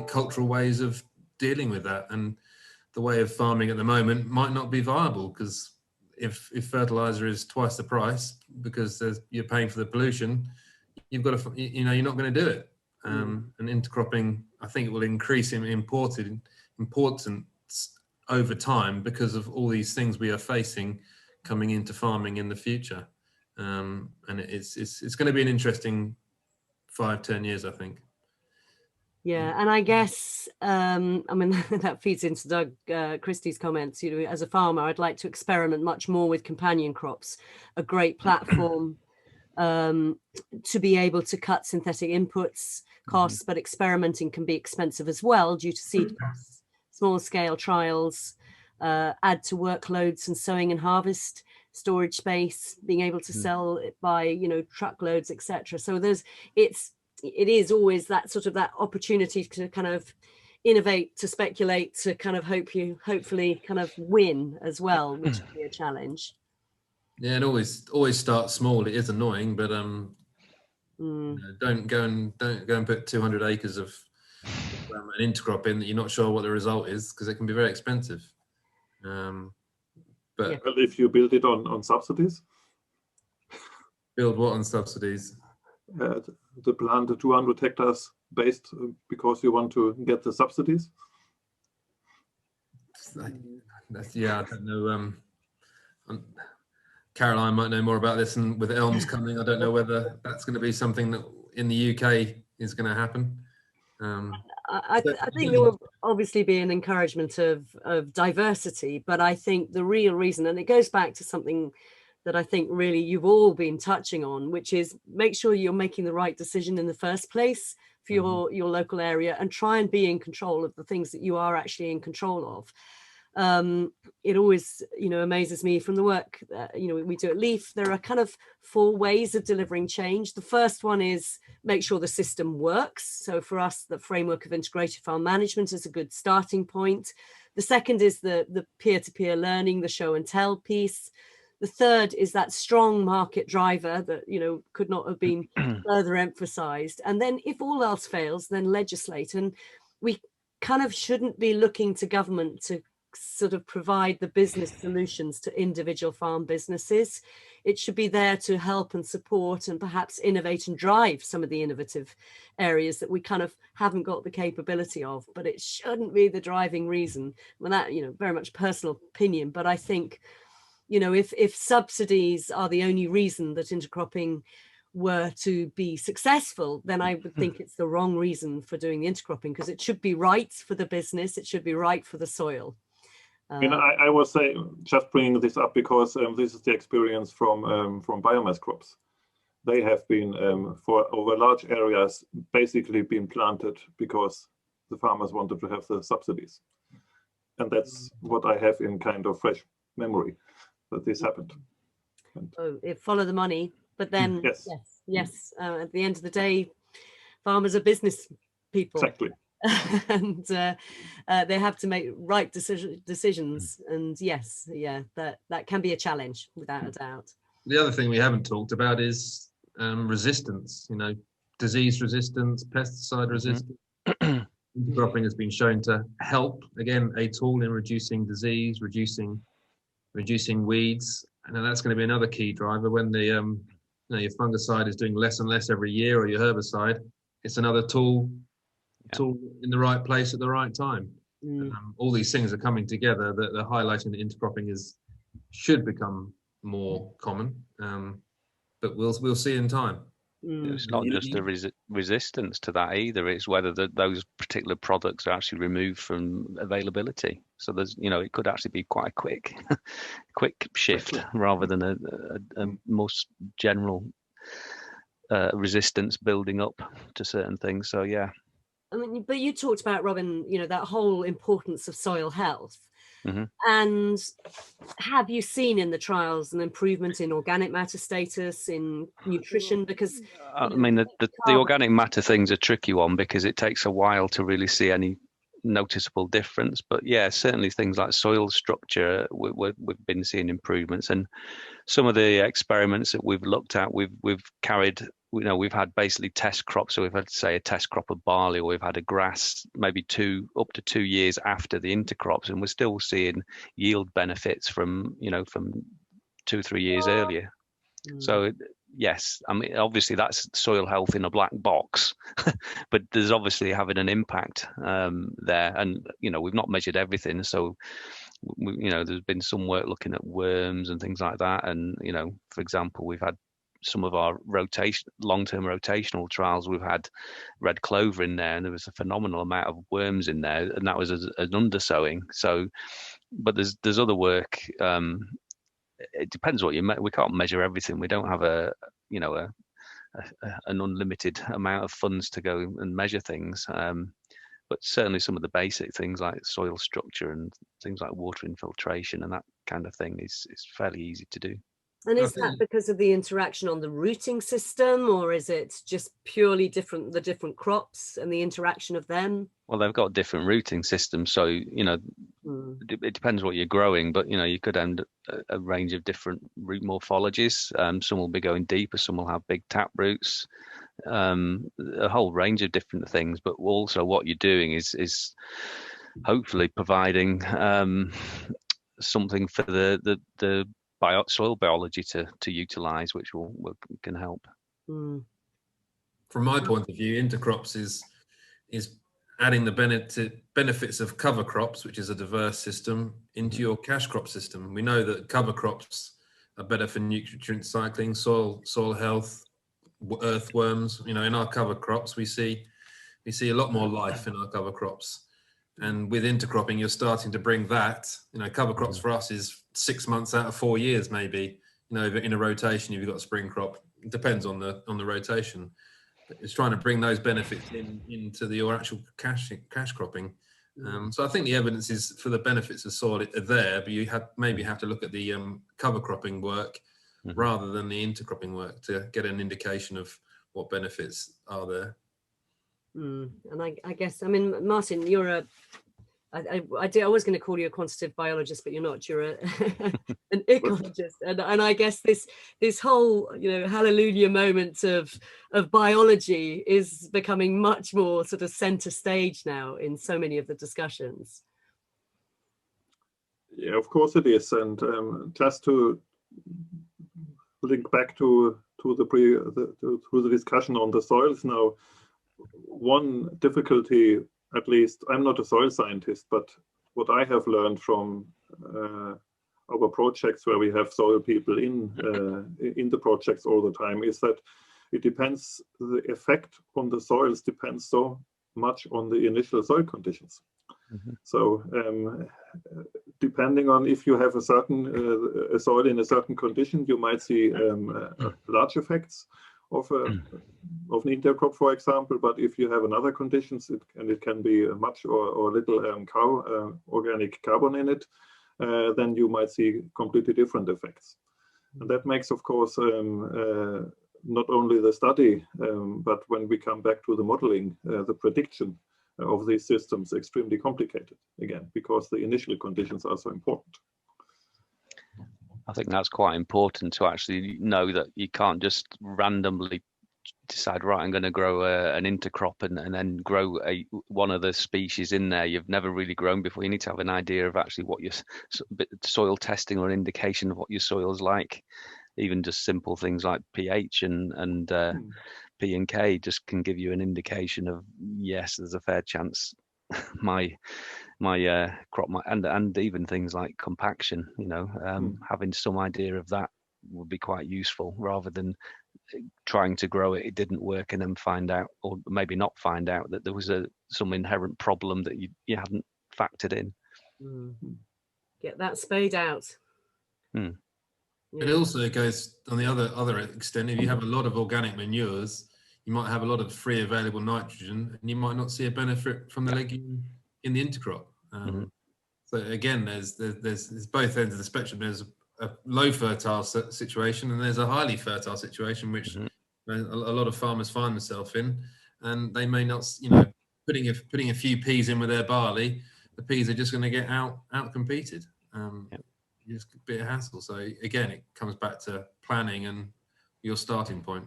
cultural ways of dealing with that. And the way of farming at the moment might not be viable, because if fertilizer is twice the price because you're paying for the pollution, you've got to, you're not going to do it. And intercropping, I think it will increase in importance over time because of all these things we are facing coming into farming in the future. And it's going to be an interesting 5-10 years, I think. Yeah, and I guess, I mean, that feeds into Doug Christie's comments. As a farmer, I'd like to experiment much more with companion crops, a great platform to be able to cut synthetic inputs costs, but experimenting can be expensive as well due to seed costs. Small scale trials add to workloads and sowing and harvest, storage space, being able to sell it by truckloads, etc. So it is always that sort of that opportunity to kind of innovate, to speculate, to kind of hopefully kind of win as well, which would be a challenge. Yeah, and always start small. It is annoying, but don't go and put 200 acres of an intercrop in that you're not sure what the result is, because it can be very expensive. But well, if you build it on subsidies, build what on subsidies? The plant the 200 hectares based because you want to get the subsidies. I don't know. Caroline might know more about this, and with elms coming, I don't know whether that's going to be something that in the UK is going to happen. I think there will obviously be an encouragement of diversity, but I think the real reason, and it goes back to something that I think really you've all been touching on, which is make sure you're making the right decision in the first place for your local area, and try and be in control of the things that you are actually in control of. It always, amazes me from the work that, we do at Leaf. There are kind of 4 ways of delivering change. The first one is make sure the system works. So for us, the framework of integrated farm management is a good starting point. The second is the peer-to-peer learning, the show and tell piece. The third is that strong market driver that, could not have been further emphasized. And then if all else fails, then legislate. And we kind of shouldn't be looking to government to sort of provide the business solutions to individual farm businesses. It should be there to help and support and perhaps innovate and drive some of the innovative areas that we kind of haven't got the capability of, but it shouldn't be the driving reason. Well, that, very much personal opinion, but I think, if subsidies are the only reason that intercropping were to be successful, then I would think it's the wrong reason for doing the intercropping, because it should be right for the business, it should be right for the soil. I was saying, just bringing this up because this is the experience from biomass crops. They have been for over large areas basically been planted because the farmers wanted to have the subsidies, and that's what I have in kind of fresh memory that this happened. So it follow the money, but then yes, at the end of the day, farmers are business people. Exactly. And they have to make right decisions, and that can be a challenge without a doubt. The other thing we haven't talked about is resistance, disease resistance, pesticide resistance. Intercropping has been shown to help, again, a tool in reducing disease, reducing weeds, and that's going to be another key driver when the your fungicide is doing less and less every year, or your herbicide. It's another tool in the right place at the right time. All these things are coming together that they're highlighting that intercropping should become more common, but we'll see in time. It's not just the resistance to that either, it's whether those particular products are actually removed from availability. So there's it could actually be quite a quick shift rather than a most general resistance building up to certain things. So yeah. I mean, but you talked about, Robin, that whole importance of soil health. And have you seen in the trials an improvement in organic matter status, in nutrition? Because I mean, the organic matter thing's a tricky one because it takes a while to really see any noticeable difference. But yeah, certainly things like soil structure, we've been seeing improvements. And some of the experiments that we've looked at, we've carried. We've had basically test crops. So we've had, say, a test crop of barley, or we've had a grass maybe up to 2 years after the intercrops, and we're still seeing yield benefits from 2-3 years earlier. So yes, I mean, obviously that's soil health in a black box, but there's obviously having an impact there. And we've not measured everything, so there's been some work looking at worms and things like that. And for example, we've had some of our long-term rotational trials, we've had red clover in there, and there was a phenomenal amount of worms in there, and that was an undersowing. So, but there's other work. It depends what we can't measure everything. We don't have an unlimited amount of funds to go and measure things. But certainly some of the basic things like soil structure and things like water infiltration and that kind of thing is fairly easy to do. And is that because of the interaction on the rooting system, or is it just purely the different crops and the interaction of them? Well, they've got different rooting systems, so it depends what you're growing, but you could end a range of different root morphologies. Some will be going deeper, some will have big tap roots, a whole range of different things. But also what you're doing is hopefully providing something for the soil biology to utilize, which can help. From my point of view, intercrops is adding the benefits of cover crops, which is a diverse system, into your cash crop system. We know that cover crops are better for nutrient cycling, soil health, earthworms. In our cover crops, we see a lot more life in our cover crops. And with intercropping, you're starting to bring that. Cover crops for us is 6 months out of 4 years, maybe. In a rotation, if you've got a spring crop, it depends on the rotation. But it's trying to bring those benefits into your actual cash cropping. So I think the evidence is for the benefits of soil are there, but you maybe have to look at the cover cropping work rather than the intercropping work to get an indication of what benefits are there. And I guess, I mean, Martin, you're I was going to call you a quantitative biologist, but you're not. You're an ecologist, and I guess this whole hallelujah moment of biology is becoming much more sort of center stage now in so many of the discussions. Yeah, of course it is, and just to link back to the discussion on the soils now. One difficulty, at least, I'm not a soil scientist, but what I have learned from our projects where we have soil people in the projects all the time is that it depends, the effect on the soils depends so much on the initial soil conditions. So depending on if you have a certain soil in a certain condition, you might see large effects of an intercrop, for example. But if you have another conditions, it can be much or little organic carbon in it, then you might see completely different effects. And that makes, of course, not only the study, but when we come back to the modeling, the prediction of these systems extremely complicated, again, because the initial conditions are so important. I think that's quite important to actually know that you can't just randomly decide, right, I'm going to grow an intercrop and then grow one of the species in there you've never really grown before. You need to have an idea of actually what your soil testing or an indication of what your soil's like. Even just simple things like pH and P and K just can give you an indication of, yes, there's a fair chance my crop might, and even things like compaction, having some idea of that would be quite useful, rather than trying to grow it didn't work and then find out, or maybe not find out, that there was some inherent problem that you hadn't factored in. Get that spade out. It also goes on the other extent. If you have a lot of organic manures, you might have a lot of free available nitrogen, and you might not see a benefit from the legume in the intercrop. So again, there's both ends of the spectrum. There's a low fertile situation, and there's a highly fertile situation, which a lot of farmers find themselves in, and they may not, putting a few peas in with their barley, the peas are just going to get out competed. Just a bit of hassle. So again, it comes back to planning and your starting point.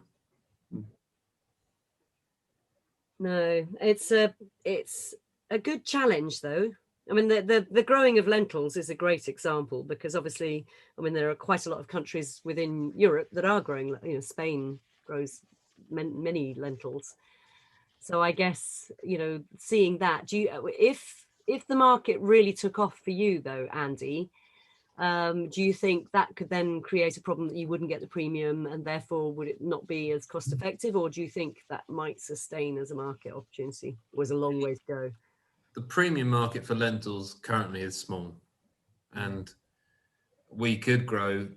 No, it's a good challenge, though. I mean, the growing of lentils is a great example, because obviously, I mean, there are quite a lot of countries within Europe that are growing. Spain grows many lentils. So I guess, seeing that, if the market really took off for you, though, Andy, do you think that could then create a problem that you wouldn't get the premium, and therefore would it not be as cost effective? Or do you think that might sustain as a market opportunity? Was a long way to go. The premium market for lentils currently is small, and we could grow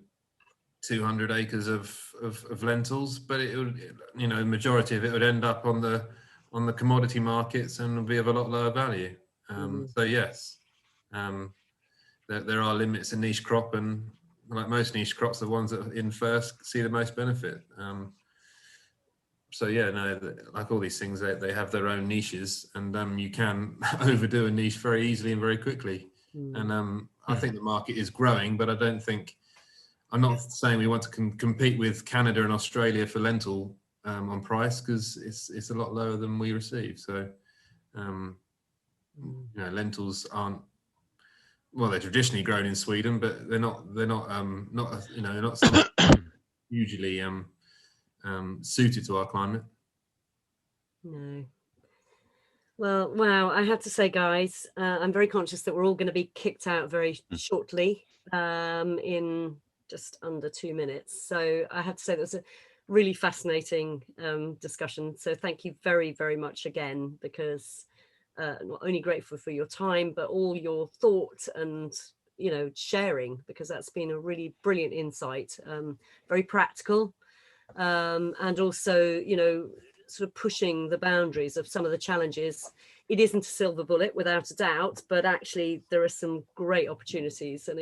200 acres of lentils, but it would, the majority of it would end up on the commodity markets and would be of a lot lower value. So yes, there are limits in niche crop, and like most niche crops, the ones that are in first see the most benefit. So yeah, no, like all these things, they have their own niches, and you can overdo a niche very easily and very quickly. And I think the market is growing, but I'm not saying we want to compete with Canada and Australia for lentil on price, because it's a lot lower than we receive. So lentils aren't, well, they're traditionally grown in Sweden, but they're not hugely suited to our climate. No. Well, wow, I have to say, guys, I'm very conscious that we're all going to be kicked out very shortly, in just under 2 minutes. So I have to say that was a really fascinating discussion. So thank you very, very much again, because not only grateful for your time, but all your thought and sharing, because that's been a really brilliant insight, very practical, and also sort of pushing the boundaries of some of the challenges. It isn't a silver bullet, without a doubt, but actually there are some great opportunities, and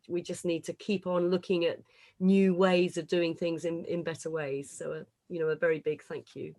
we just need to keep on looking at new ways of doing things in better ways. So a very big thank you.